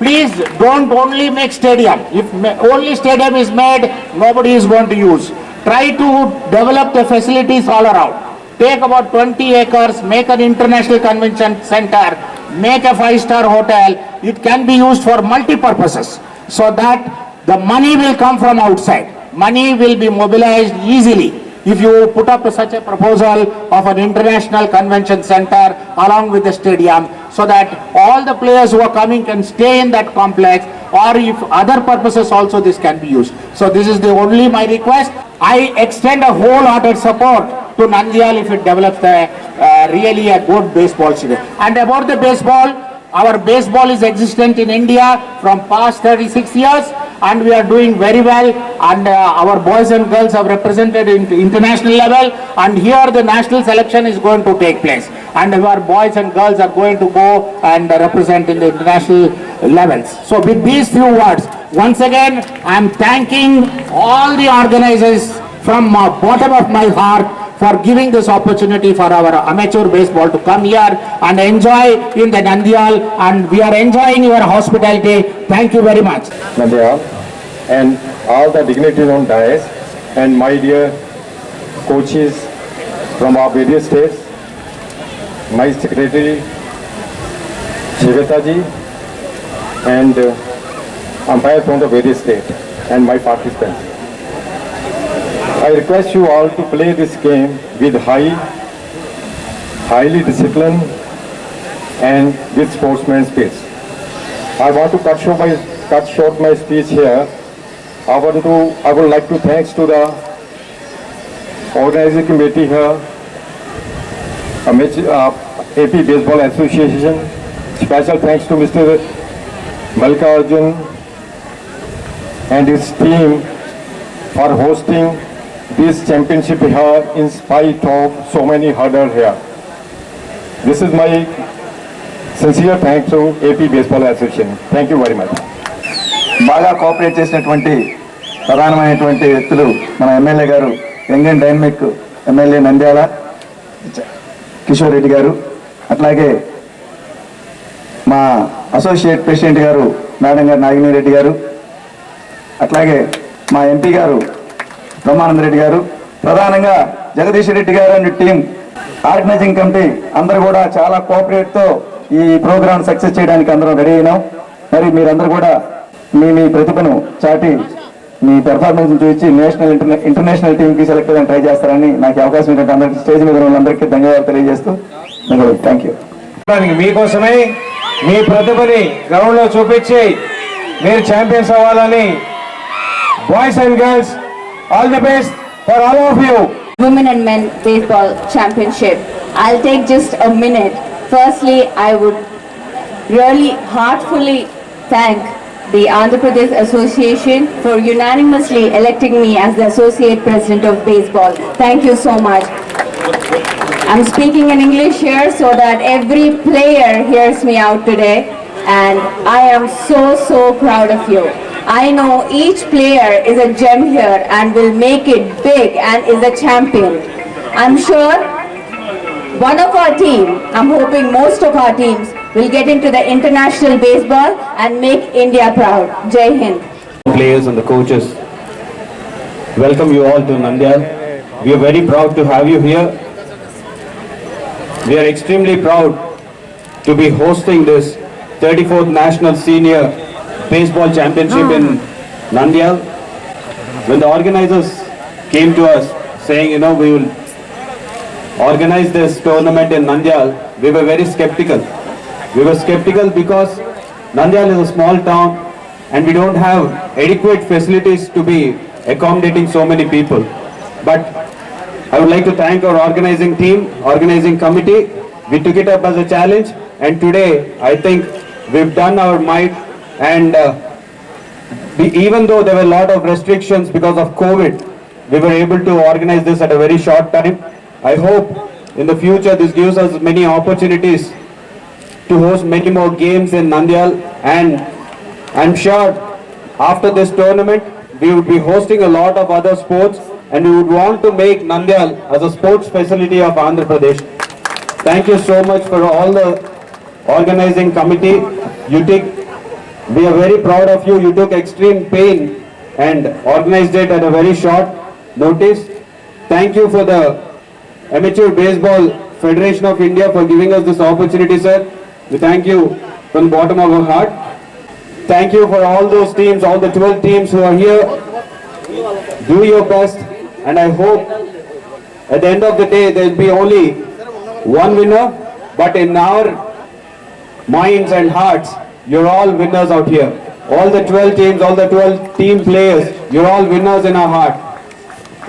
Please don't only make stadium. If only stadium is made, nobody is going to use. Try to develop the facilities all around. Take about 20 acres, make an international convention center, make a 5-star hotel. It can be used for multi-purposes, so that the money will come from outside. Money will be mobilized easily if you put up such a proposal of an international convention center along with the stadium, so that all the players who are coming can stay in that complex, or if other purposes also this can be used. So this is the only my request. I extend a wholehearted support to Nandyal if it develops really a good baseball stadium. And about the baseball, our baseball is existent in India from past 36 years, and we are doing very well, and our boys and girls have represented in international level, and here the national selection is going to take place, and our boys and girls are going to go and represent in the international levels. So with these few words, once again I am thanking all the organizers from bottom of my heart for giving this opportunity for our amateur baseball to come here and enjoy in the Nandyal, and we are enjoying your hospitality. Thank you very much. Nandyal and all the dignitaries on dais, and my dear coaches from our various states, my secretary Shiveta ji, and umpires from the various states, and my participants. I request you all to play this game with highly disciplined and with sportsman's spirit. I want to cut short my speech here. I would like to thanks to the organizing committee here, AP Baseball Association. Special thanks to Mr. Mallikarjun and his team for hosting this championship here in spite of so many hurdles here. This is my sincere thanks to AP Baseball Association. Thank you very much. బాగా cooperate చేసినటువంటి ప్రధానమైనటువంటి వ్యక్తులు మన MLA గారు, young and dynamic MLA Nandyal Kishore Reddy గారు, అట్లాగే మా associate president గారు మేడం గారు నాగిని రెడ్డి గారు, అట్లాగే మా ఎంపీ గారు బ్రహ్మానంద రెడ్డి గారు, ప్రధానంగా జగదీష్ రెడ్డి గారు అండ్ టీం ఆర్గనైజింగ్ కమిటీ అందరూ కూడా చాలా కోఆపరేట్తో ఈ ప్రోగ్రామ్ సక్సెస్ చేయడానికి అందరం రెడీ అయినాం. మరి మీరందరూ కూడా మీ ప్రతిభను చాటి మీ పెర్ఫార్మెన్స్ చూపించి నేషనల్ ఇంటర్నేషనల్ టీంకి సెలెక్ట్ అయ్యి ట్రై చేస్తారని నాకు అవకాశం ఇచ్చినట్టు అందరికీ స్టేజ్ మీద ఉన్న వాళ్ళందరికీ ధన్యవాదాలు తెలియజేస్తూ థ్యాంక్ యూ. మీకోసమై మీ ప్రతిభని గ్రౌండ్ లో చూపించి మీరు ఛాంపియన్స్ అవ్వాలని boys and girls all the best for all of you. Women and Men Baseball Championship. I'll take just a minute. Firstly, I would really heartfully thank the Andhra Pradesh Association for unanimously electing me as the Associate President of Baseball. Thank you so much. I'm speaking in English here so that every player hears me out today, and I am so proud of you. I know each player is a gem here and will make it big and is a champion. I'm sure one of our team, I'm hoping most of our teams will get into the international baseball and make India proud. Jai Hind. Players and the coaches, welcome you all to Nandyal. We are very proud to have you here. We are extremely proud to be hosting this 34th National Senior Baseball Championship in Nandyal. When the organizers came to us saying, we will organize this tournament in Nandyal, we were very skeptical. We were skeptical because Nandyal is a small town and we don't have adequate facilities to be accommodating so many people. But I would like to thank our organizing team, organizing committee. We took it up as a challenge, and today I think we've done our might, and even though there were a lot of restrictions because of COVID, we were able to organize this at a very short time. I hope in the future this gives us many opportunities to host many more games in Nandyal, and I'm sure after this tournament we would be hosting a lot of other sports, and we would want to make Nandyal as a sports facility of Andhra Pradesh. Thank you so much for all the organizing committee. We are very proud of you. You took extreme pain and organized it at a very short notice. Thank you for the Amateur Baseball Federation of India for giving us this opportunity, sir. We thank you from the bottom of our heart. Thank you for all those teams, all the 12 teams who are here. Do your best, and I hope at the end of the day there will be only one winner, but in our minds and hearts, you're all winners out here. All the 12 teams, all the 12 team players, you're all winners in our heart.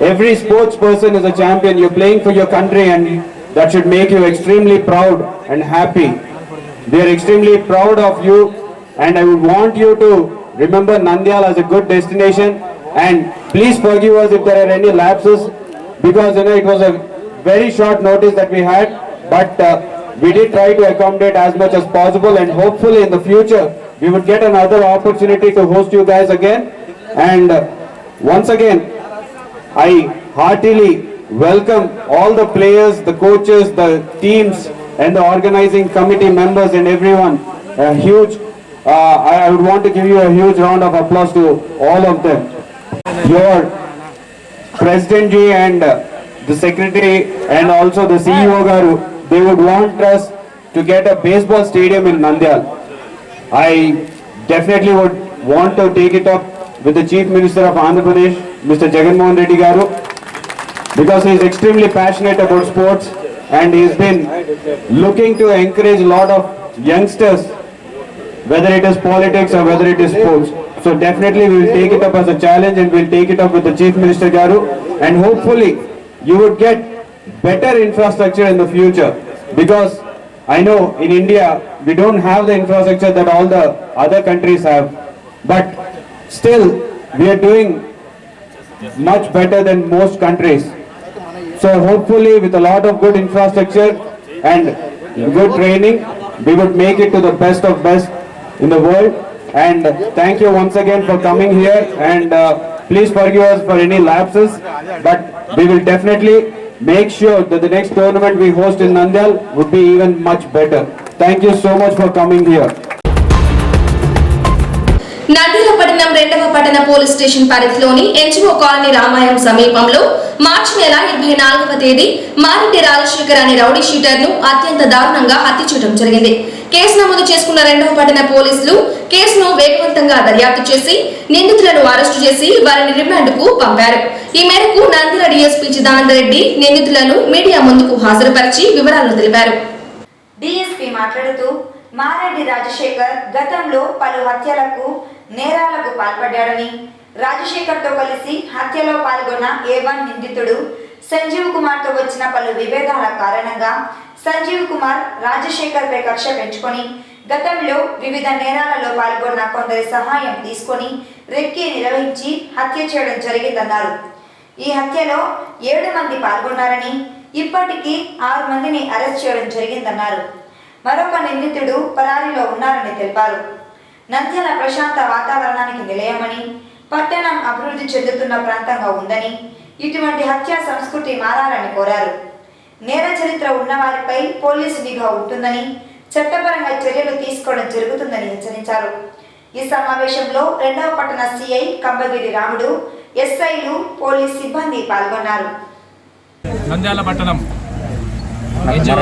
Every sports person is a champion. You're playing for your country, and that should make you extremely proud and happy. We are extremely proud of you, and I would want you to remember Nandyal as a good destination, and please forgive us if there are any lapses, because it was a very short notice that we had, but we did try to accommodate as much as possible, and hopefully in the future we would get another opportunity to host you guys again. And once again, I heartily welcome all the players, the coaches, the teams, and the organizing committee members and everyone. A huge, I would want to give you a huge round of applause to all of them. Your President Ji and the Secretary and also the CEO Garu, they would want us to get a baseball stadium in Nandyal. I definitely would want to take it up with the Chief Minister of Andhra Pradesh, Mr. Jagan Mohan Reddy Garu, because he is extremely passionate about sports and he has been looking to encourage a lot of youngsters, whether it is politics or whether it is sports. So definitely we will take it up as a challenge, and we will take it up with the Chief Minister Garu, and hopefully you would get better infrastructure in the future, because I know in India we don't have the infrastructure that all the other countries have, but still we are doing much better than most countries. So hopefully with a lot of good infrastructure and good training, we would make it to the best of best in the world. And thank you once again for coming here, and please forgive us for any lapses, but we will definitely make sure that the next tournament we host in Nandyal would be even much better. Thank you so much for coming here. Nandyal పట్టణం 2వ పట్టణ police station పరిధిలోని NGO colony రామాయం సమీపంలో మార్చి నెల 24వ తేదీ మారెడ్డి రాజశేఖర్ అనే rowdy షీటర్ను అత్యంత దారుణంగా హత్య చేయడం జరిగింది. కేసు నమోదు చేసుకున్న 2వ పట్టణ పోలీసులు కేసును వేగవంతంగా దర్యాప్తు చేసి నిందితులను అరెస్టు చేసి వారిని రిమాండ్కు పంపారు. ఈ మేరకు నంద్యాల డీఎస్పీ చిదానంద రెడ్డి నిందితులను మీడియా ముందుకు హాజరుపరిచి వివరాలను తెలిపారు. డీఎస్పీ మాట్లాడుతూ మారెడ్డి రాజశేఖర్ గతంలో పలు హత్యలకు నేరాలకు పాల్పడ్డాడని, రాజశేఖర్తో కలిసి హత్యలో పాల్గొన్న A1 నిందితుడు సంజీవ్ కుమార్తో వచ్చిన పలు విభేదాల కారణంగా సంజీవ్ కుమార్ రాజశేఖర్ పై కక్ష పెంచుకొని గతంలో వివిధ నేరాలలో పాల్గొన్న కొందరి సహాయం తీసుకొని రెక్కి నిర్వహించి హత్య చేయడం జరిగిందన్నారు. ఈ హత్యలో 7 మంది పాల్గొన్నారని, ఇప్పటికీ 6 మందిని అరెస్ట్ చేయడం జరిగిందన్నారు. మరొక నిందితుడు పరారీలో ఉన్నారని తెలిపారు. నంద్యాల ప్రశాంత వాతావరణానికి నిలయమని, పట్టణం అభివృద్ధి చెందుతున్న ప్రాంతంగా ఉందని, ఇటువంటి హత్యా సంస్కృతి మారాలని కోరారు. నేర చరిత్ర ఉన్నవారిపై పోలీసు నిఘా ఉంటుందని, చట్టపరంగా చర్యలు తీసుకోవడం జరుగుతుందని హెచ్చరించారు. ఈ సమావేశంలో 2వ పట్టణ సిఐ కంబగిరి రాముడు, ఎస్ఐలు, పోలీస్ సిబ్బంది పాల్గొన్నారు. నంద్యాల పట్టణం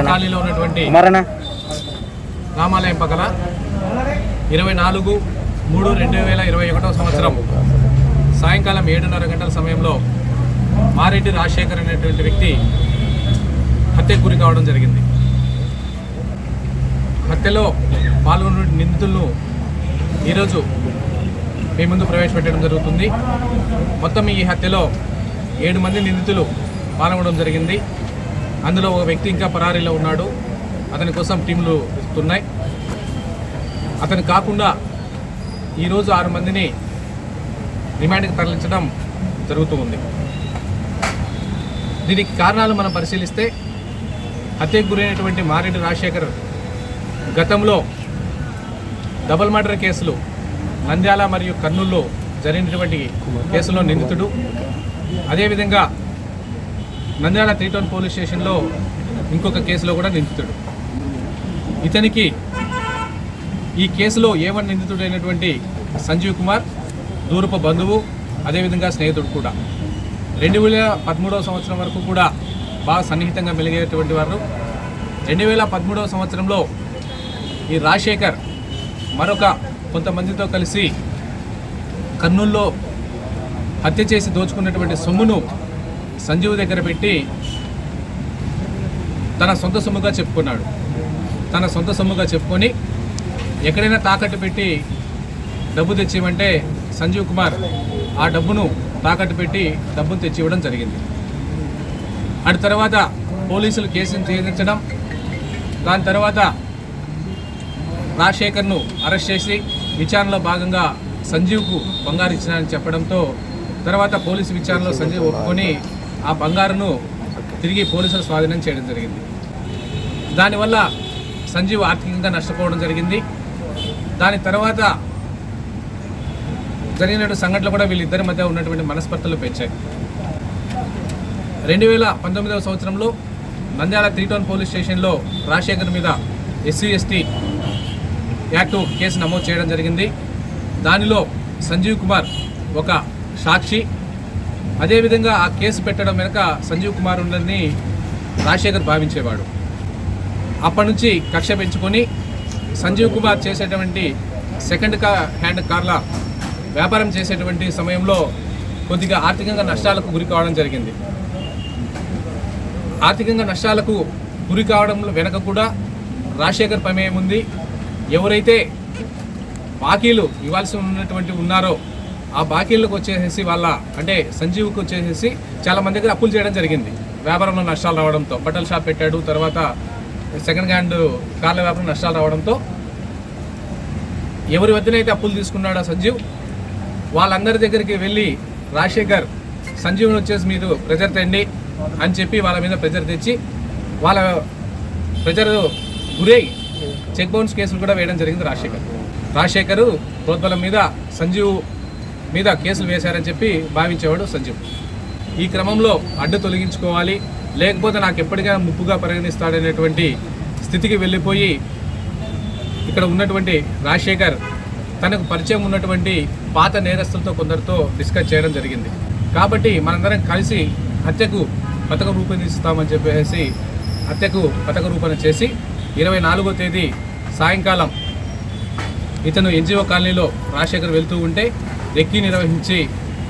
కాలనీలో ఉన్నటువంటి రామాలయం పక్కన 24/3/2021 సంవత్సరం సాయంకాలం 7:30 గంటల సమయంలో మారెడ్డి రాజశేఖర్ అనేటువంటి వ్యక్తి హత్యకు గురి కావడం జరిగింది. హత్యలో పాల్గొన్న నిందితులను ఈరోజు మీ ముందు ప్రవేశపెట్టడం జరుగుతుంది. మొత్తం ఈ హత్యలో 7 మంది నిందితులు పాల్గొనడం జరిగింది. అందులో ఒక వ్యక్తి ఇంకా పరారీలో ఉన్నాడు. అతని కోసం టీంలు ఇస్తున్నాయి. అతను కాకుండా ఈరోజు 6 మందిని రిమాండ్కి తరలించడం జరుగుతూ ఉంది. దీనికి కారణాలు మనం పరిశీలిస్తే హత్యకు గురైనటువంటి మారెడ్డి రాజశేఖర్ గతంలో డబుల్ మర్డర్ కేసులు నంద్యాల మరియు కర్నూలులో జరిగినటువంటి కేసులో నిందితుడు. అదేవిధంగా నంద్యాల 3 టౌన్ పోలీస్ స్టేషన్లో ఇంకొక కేసులో కూడా నిందితుడు. ఇతనికి ఈ కేసులో A1 నిందితుడైనటువంటి సంజీవ్ కుమార్ దూరపు బంధువు, అదేవిధంగా స్నేహితుడు కూడా. 2013వ సంవత్సరం వరకు కూడా బాగా సన్నిహితంగా మెలిగేటువంటి వారు. 2013వ సంవత్సరంలో ఈ రాజశేఖర్ మరొక కొంతమందితో కలిసి కర్నూలులో హత్య చేసి దోచుకున్నటువంటి సొమ్మును సంజీవ్ దగ్గర పెట్టి తన సొంత సొమ్ముగా చెప్పుకున్నాడు. తన సొంత సొమ్ముగా చెప్పుకొని ఎక్కడైనా తాకట్టు పెట్టి డబ్బు తెచ్చివ్వమంటే సంజీవ్ కుమార్ ఆ డబ్బును తాకట్టు పెట్టి డబ్బును తెచ్చివ్వడం జరిగింది. అటు తర్వాత పోలీసులు కేసును ఛేదించడం, దాని తర్వాత రాజశేఖర్ను అరెస్ట్ చేసి విచారణలో భాగంగా సంజీవ్కు బంగారు ఇచ్చినారని చెప్పడంతో తర్వాత పోలీసు విచారణలో సంజీవ్ ఒప్పుకొని ఆ బంగారును తిరిగి పోలీసులు స్వాధీనం చేయడం జరిగింది. దానివల్ల సంజీవ్ ఆర్థికంగా నష్టపోవడం జరిగింది. దాని తర్వాత జరిగినటువంటి సంఘటనలు కూడా వీళ్ళిద్దరి మధ్య ఉన్నటువంటి మనస్పర్ధలు పెంచాయి. 2019వ సంవత్సరంలో నంద్యాల 3 టౌన్ పోలీస్ స్టేషన్లో రాజశేఖర్ మీద SC/ST యాక్ట్ కేసు నమోదు చేయడం జరిగింది. దానిలో సంజీవ్ కుమార్ ఒక సాక్షి. అదేవిధంగా ఆ కేసు పెట్టడం వెనుక సంజీవ్ కుమార్ ఉన్నదని రాజశేఖర్ భావించేవాడు. అప్పటి నుంచి కక్ష పెంచుకొని సంజీవ్ కుమార్ చేసేటువంటి సెకండ్ హ్యాండ్ కార్ల వ్యాపారం చేసేటువంటి సమయంలో కొద్దిగా ఆర్థికంగా నష్టాలకు గురి కావడం జరిగింది. ఆర్థికంగా నష్టాలకు గురి కావడంలో వెనక కూడా రాజశేఖర్ ప్రమేయం ఉంది. ఎవరైతే బాకీలు ఇవ్వాల్సి ఉన్నటువంటి ఉన్నారో ఆ బాకీలకు వచ్చేసేసి వాళ్ళ అంటే సంజీవ్కి వచ్చేసేసి చాలా మంది దగ్గర అప్పులు చేయడం జరిగింది. వ్యాపారంలో నష్టాలు రావడంతో బట్టల షాప్ పెట్టాడు. తర్వాత సెకండ్ హ్యాండ్ కార్ల వ్యాపారం నష్టాలు రావడంతో ఎవరి వద్దనైతే అప్పులు తీసుకున్నాడో సంజీవ్ వాళ్ళందరి దగ్గరికి వెళ్ళి రాజశేఖర్ సంజీవ్ని వచ్చేసి మీరు ప్రెజర్ తెండి అని చెప్పి వాళ్ళ మీద ప్రెజర్ తెచ్చి వాళ్ళ ప్రెజర్ గురై చెక్ బౌన్స్ కేసులు కూడా వేయడం జరిగింది రాజశేఖర్ ప్రోద్బలం మీద సంజీవ్ మీద కేసులు వేశారని చెప్పి భావించేవాడు సంజీవ్. ఈ క్రమంలో అడ్డు తొలగించుకోవాలి, లేకపోతే నాకు ఎప్పటికైనా ముప్పుగా పరిగణిస్తాడనేటువంటి స్థితికి వెళ్ళిపోయి ఇక్కడ ఉన్నటువంటి రాజశేఖర్ తనకు పరిచయం ఉన్నటువంటి పాత నేరస్తులతో కొందరితో డిస్కస్ చేయడం జరిగింది. కాబట్టి మనందరం కలిసి హత్యకు పథకం రూపొందిస్తామని చెప్పేసి హత్యకు పథక రూపొందన చేసి 24వ తేదీ సాయంకాలం ఇతను ఎన్జిఓ కాలనీలో రాజశేఖర్ వెళ్తూ ఉంటే రెక్కీ నిర్వహించి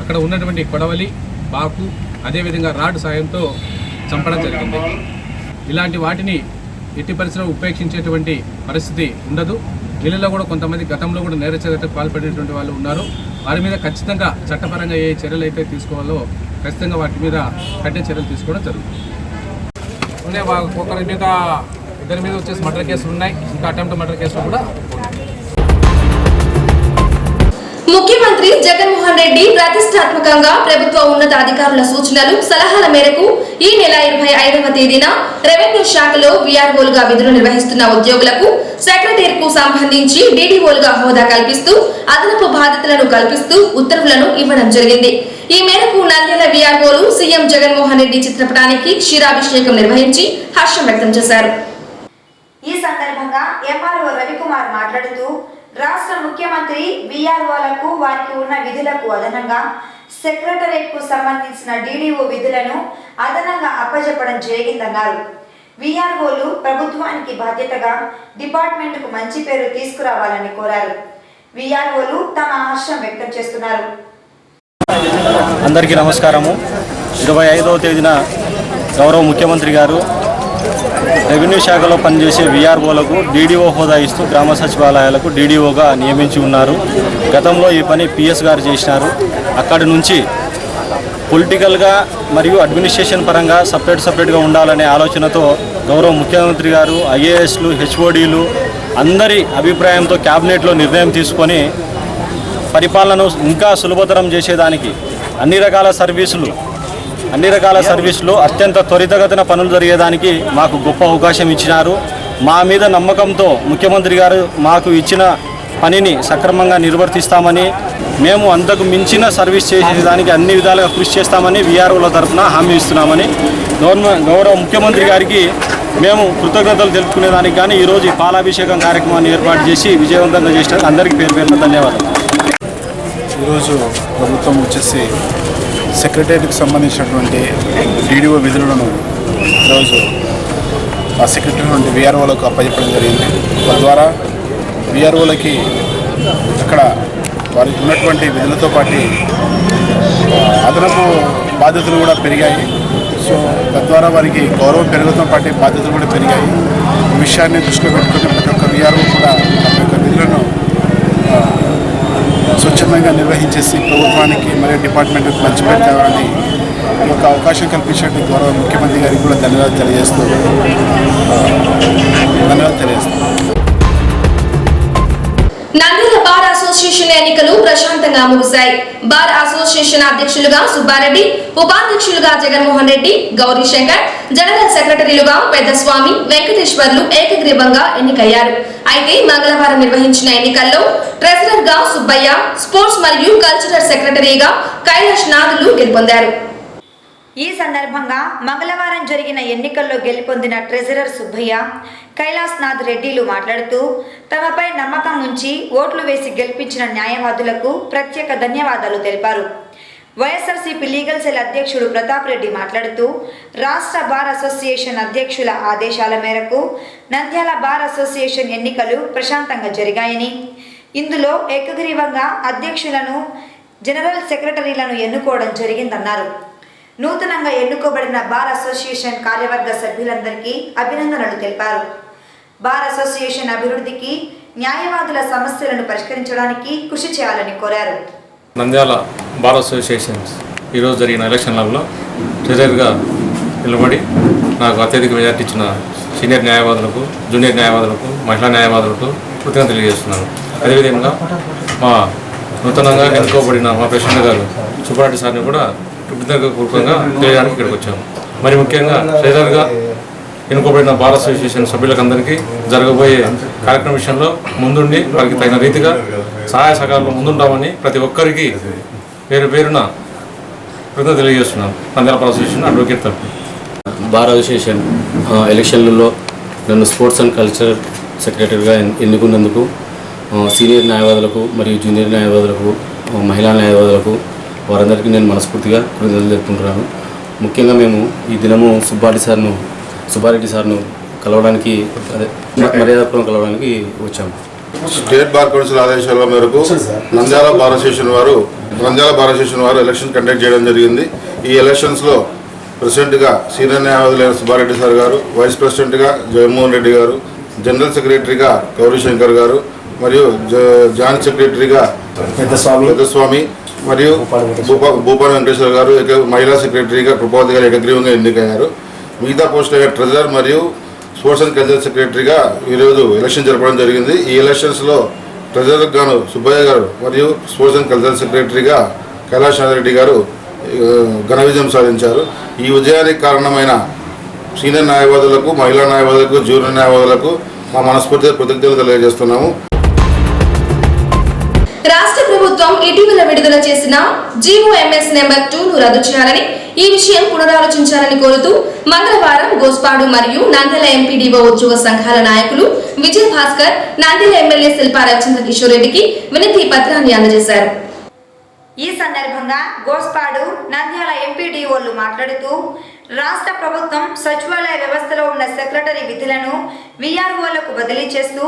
అక్కడ ఉన్నటువంటి కొడవలి, బాకు, అదేవిధంగా రాడ్ సాయంతో చంపడం జరిగింది. ఇలాంటి వాటిని ఎట్టి పరిస్థితుల్లో ఉపేక్షించేటువంటి పరిస్థితి ఉండదు. వీళ్ళలో కూడా కొంతమంది గతంలో కూడా నేర చర్యలకు పాల్పడేటువంటి వాళ్ళు ఉన్నారు. వారి మీద ఖచ్చితంగా చట్టపరంగా ఏ చర్యలు అయితే తీసుకోవాలో ఖచ్చితంగా వాటి మీద కఠిన చర్యలు తీసుకోవడం జరుగుతుంది. ఒకరి మీద ఇద్దరి మీద వచ్చేసి మర్డర్ కేసులు ఉన్నాయి, ఇంకా అటెంప్ట్ మర్డర్ కేసులు కూడా. ముఖ్యమంత్రి జగన్మోహన్ రెడ్డి ప్రతిష్టాత్మకంగా ప్రభుత్వ ఉన్నతాధికారుల సూచనలు సలహాల మేరకు ఈ నెల 25వ తేదీన రెవెన్యూ శాఖలో వీఆర్ఓలుగా విధులు నిర్వహిస్తున్న ఉద్యోగులకు సెక్రటేరియట్ కు సంబంధించి డీడీఓలుగా హోదా కల్పిస్తూ అదనపు బాధ్యతలను కల్పిస్తూ ఉత్తర్వులను ఇవ్వడం జరిగింది. ఈ మేరకు నంద్యాల వీఆర్ఓలు సీఎం జగన్మోహన్ రెడ్డి చిత్రపటానికి క్షీరాభిషేకం నిర్వహించి హర్షం వ్యక్తం చేశారు. ఈ సందర్భంగా ఎంఆర్ఓ రవికుమార్ మాట్లాడుతూ రాష్ట్ర ముఖ్యమంత్రి వీఆర్ఓలకు వారికి ఉన్న విధులకు అదనంగా సెక్రటరేట్ కు సంబంధించిన డీడీఓ విధులను అదనంగా అప్పజెప్పడం జరిగిందన్నారు. వీఆర్ఓలు ప్రభుత్వానికి బాధ్యతగా డిపార్ట్మెంట్ కు మంచి పేరు తీసుకురావాలని కోరారు. వీఆర్ఓలు తమ హర్షం వ్యక్తం చేస్తున్నారు. అందరికీ నమస్కారము. 25వ తేదీన గౌరవ ముఖ్యమంత్రి గారు రెవెన్యూ శాఖలో పనిచేసే వీఆర్ఓలకు డీడీఓ హోదా ఇస్తూ గ్రామ సచివాలయాలకు డీడీఓగా నియమించి ఉన్నారు. గతంలో ఈ పని పిఎస్ గారు చేసినారు. అక్కడి నుంచి పొలిటికల్గా మరియు అడ్మినిస్ట్రేషన్ పరంగా సపరేట్గా ఉండాలనే ఆలోచనతో గౌరవ ముఖ్యమంత్రి గారు ఐఏఎస్లు, హెచ్ఓడీలు అందరి అభిప్రాయంతో క్యాబినెట్లో నిర్ణయం తీసుకొని పరిపాలనను ఇంకా సులభతరం చేసేదానికి అన్ని రకాల సర్వీసులు అత్యంత త్వరితగతిన పనులు జరిగేదానికి మాకు గొప్ప అవకాశం ఇచ్చినారు. మా మీద నమ్మకంతో ముఖ్యమంత్రి గారు మాకు ఇచ్చిన పనిని సక్రమంగా నిర్వర్తిస్తామని, మేము అంతకు మించిన సర్వీస్ చేసేదానికి అన్ని విధాలుగా కృషి చేస్తామని వీఆర్ఓల తరఫున హామీ ఇస్తున్నామని గౌరవ ముఖ్యమంత్రి గారికి మేము కృతజ్ఞతలు తెలుపుకునేదానికి కానీ ఈరోజు ఈ పాలాభిషేకం కార్యక్రమాన్ని ఏర్పాటు చేసి విజయవంతంగా చేసినందుకు అందరికీ పేరు పేరున ధన్యవాదాలు. ఈరోజు ప్రభుత్వం వచ్చేసి సెక్రటరీకి సంబంధించినటువంటి డీడీఓ విధులను ఈరోజు ఆ సెక్రటరీ నుండి వీఆర్ఓలకు అప్పచెప్పడం జరిగింది. తద్వారా వీఆర్ఓలకి అక్కడ వారికి ఉన్నటువంటి విధులతో పాటు అదనపు బాధ్యతలు కూడా పెరిగాయి. సో తద్వారా వారికి గౌరవం పెరగడంతో పాటు బాధ్యతలు కూడా పెరిగాయి. ఈ విషయాన్ని దృష్టిలో పెట్టుకుని ప్రతి ఒక్క వీఆర్ఓ కూడా తమ యొక్క విధులను స్వచ్ఛందంగా నిర్వహించేసి ప్రభుత్వానికి మరియు డిపార్ట్మెంట్కి మంచి పేరు తేవాలని ఈ యొక్క అవకాశం కల్పించినట్టు గౌరవ ముఖ్యమంత్రి గారికి కూడా ధన్యవాదాలు తెలియజేస్తూ నంద్యాల బార్ అసోసియేషన్ ఎన్నికలు ప్రశాంతంగా ముగిశాయి. బార్ అసోసియేషన్ అధ్యక్షులుగా సుబ్బారెడ్డి, ఉపాధ్యక్షులుగా జగన్మోహన్ రెడ్డి, గౌరీ శంకర్, జనరల్ సెక్రటరీలుగా పెద్దస్వామి, వెంకటేశ్వర్లు ఏకగ్రీవంగా ఎన్నికయ్యారు. అయితే మంగళవారం నిర్వహించిన ఎన్నికల్లో ట్రెజరర్ గా సుబ్బయ్య, స్పోర్ట్స్ మరియు కల్చరల్ సెక్రటరీగా కైలాష్ నాథులు గెలుపొందారు. ఈ సందర్భంగా మంగళవారం జరిగిన ఎన్నికల్లో గెలుపొందిన ట్రెజరర్ సుబ్బయ్య, కైలాస్ నాథ్ రెడ్డిలు మాట్లాడుతూ తమపై నమ్మకం ఉంచి ఓట్లు వేసి గెలిపించిన న్యాయవాదులకు ప్రత్యేక ధన్యవాదాలు తెలిపారు. వైఎస్ఆర్సీపీ లీగల్ సెల్ అధ్యక్షుడు ప్రతాప్ రెడ్డి మాట్లాడుతూ రాష్ట్ర బార్ అసోసియేషన్ అధ్యక్షుల ఆదేశాల మేరకు నంద్యాల బార్ అసోసియేషన్ ఎన్నికలు ప్రశాంతంగా జరిగాయని, ఇందులో ఏకగ్రీవంగా అధ్యక్షులను, జనరల్ సెక్రటరీలను ఎన్నుకోవడం జరిగిందన్నారు. నూతనంగా ఎన్నుకోబడిన బార్ అసోసియేషన్ కార్యవర్గ సభ్యులందరికీ అభినందనలు తెలిపారు. బార్ అసోసియేషన్ అభివృద్ధికి, న్యాయవాదుల సమస్యలను పరిష్కరించడానికి కృషి చేయాలని కోరారు. నంద్యాల బార్ అసోసియేషన్ ఈరోజు జరిగిన ఎలక్షన్లలో ట్రెజరర్గా నిలబడి నాకు అత్యధిక మెజార్టీ ఇచ్చిన సీనియర్ న్యాయవాదులకు, జూనియర్ న్యాయవాదులకు, మహిళా న్యాయవాదులకు కృతజ్ఞతలు తెలియజేస్తున్నాను. అదేవిధంగా మా నూతనంగా ఎన్నుకోబడిన మా ప్రెసిడెంట్ గారు సుబ్బారెడ్డి సార్ని కూడా కృతజ్ఞతాపూర్వకంగా తెలియడానికి ఇక్కడికి వచ్చాము. మరి ముఖ్యంగా ట్రెజరర్గా ఎన్నుకోబడిన బార్ అసోసియేషన్ సభ్యులకందరికీ జరగబోయే కార్యక్రమం విషయంలో ముందుండి వారికి తగిన రీతిగా సహాయ సహకారంలో ముందుంటామని ప్రతి ఒక్కరికి పేరున కృతజ్ఞతలు తెలియజేస్తున్నాను. నంద్యాల బార్ అసోసియేషన్ అడ్వకేట్ తరఫున. బార్ అసోసియేషన్ ఎలక్షన్లలో నన్ను స్పోర్ట్స్ అండ్ కల్చరల్ సెక్రటరీగా ఎన్నుకున్నందుకు సీనియర్ న్యాయవాదులకు మరియు జూనియర్ న్యాయవాదులకు మహిళా న్యాయవాదులకు వారందరికీ నేను మనస్ఫూర్తిగా కృతజ్ఞతలు తెలుపుకుంటున్నాను. ముఖ్యంగా మేము ఈ దినము సుబ్బారెడ్డి సార్ను కలవడానికి మర్యాదపూర్వకం కలవడానికి వచ్చాము. స్టేట్ బార్ కౌన్సిల్ ఆదేశాల మేరకు నంద్యాల బార్ అసోసియేషన్ వారు ఎలక్షన్ కండక్ట్ చేయడం జరిగింది. ఈ ఎలక్షన్స్లో ప్రెసిడెంట్గా సీనియర్ న్యాయవాదులైన సుబ్బారెడ్డి సార్ గారు, వైస్ ప్రెసిడెంట్గా జగన్మోహన్ రెడ్డి గారు, జనరల్ సెక్రటరీగా గౌరీశంకర్ గారు మరియు జాయింట్ సెక్రటరీగా పెద్దస్వామి మరియు భూపాల వెంకటేశ్వర గారు, మహిళా సెక్రటరీగా కృపావతి గారు ఏకగ్రీవంగా ఎన్నికయ్యారు. మిగతా పోస్టులుగా ట్రెజరర్ మరియు స్పోర్ట్స్ అండ్ కల్చరల్ సెక్రటరీగా ఈరోజు ఎలక్షన్ జరపడం జరిగింది. ఈ ఎలక్షన్స్లో ట్రెజరర్ గాను సుబ్బయ్య గారు మరియు స్పోర్ట్స్ అండ్ కల్చరల్ సెక్రటరీగా కైలాష్ రెడ్డి గారు ఘన విజయం సాధించారు. ఈ విజయానికి కారణమైన సీనియర్ న్యాయవాదులకు, మహిళా న్యాయవాదులకు, జూనియర్ న్యాయవాదులకు మా మనస్ఫూర్తిగా కృతజ్ఞతలు తెలియజేస్తున్నాము. రాష్ట్ర ప్రభుత్వం ఇటీవల విడుదల చేసిన GOMS నెంబర్ 2ను రద్దు చేయాలని, ఈ విషయం పునరాలోచించాలని కోరుతూ మంగళవారం గోస్పాడు మరియు నంద్యాల ఎంపీడీఓ ఉద్యోగ సంఘాల నాయకులు విజయ్ భాస్కర్ నంద్యాల ఎమ్మెల్యే శిల్పా రవిచంద్ర కిషోర్ రెడ్డికి వినతి పత్రాన్ని అందజేశారు. ఈ సందర్భంగా గోస్పాడు నంద్యాల ఎంపీడీఓలు మాట్లాడుతూ రాష్ట్ర ప్రభుత్వం సచివాలయ వ్యవస్థలో ఉన్న సెక్రటరీ విధులను వీఆర్ఓలకు బదిలీ చేస్తూ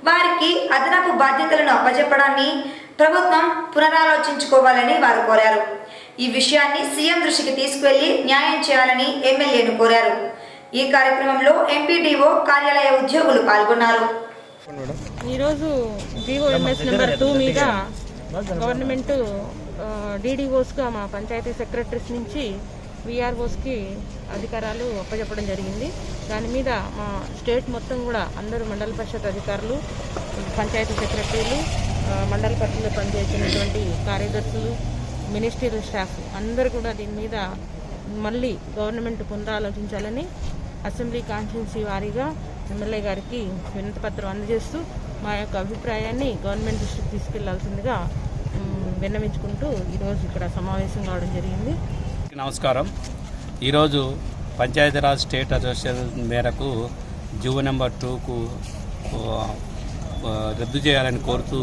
వారికి అదనపు బాధ్యతలను అప్పచెప్పడాన్ని ప్రభుత్వం పునరాలోచించుకోవాలని వారు కోరారు. ఈ విషయాన్ని సీఎం దృష్టికి తీసుకువెళ్లి న్యాయం చేయాలని ఎమ్మెల్యేను కోరారు. ఈ కార్యక్రమంలో ఎంపీడీఓ కార్యాలయ ఉద్యోగులు పాల్గొన్నారు. ఈరోజు GOMS నెంబర్ 2 మీద గవర్నమెంట్ DDOస్గా మా పంచాయతీ సెక్రటరీస్ నుంచి VROస్కి అధికారాలు అప్పచెప్పడం జరిగింది. దాని మీద మా స్టేట్ మొత్తం కూడా అందరూ మండల పరిషత్ అధికారులు, పంచాయతీ సెక్రటరీలు, మండల పరిషత్లో పనిచేస్తున్నటువంటి కార్యదర్శులు, మినిస్ట్రియల్ స్టాఫ్ అందరూ కూడా దీని మీద మళ్ళీ గవర్నమెంట్ పునరాలోచించాలని అసెంబ్లీ కాన్స్టిట్యున్సీ వారీగా ఎమ్మెల్యే గారికి వినతి పత్రం అందజేస్తూ మా యొక్క అభిప్రాయాన్ని గవర్నమెంట్ దృష్టికి తీసుకెళ్లాల్సిందిగా విన్నవించుకుంటూ ఈరోజు ఇక్కడ సమావేశం కావడం జరిగింది. నమస్కారం. ఈరోజు పంచాయతీరాజ్ స్టేట్ అసోసియేషన్ మేరకు జీవో నెంబర్ 2కు రద్దు చేయాలని కోరుతూ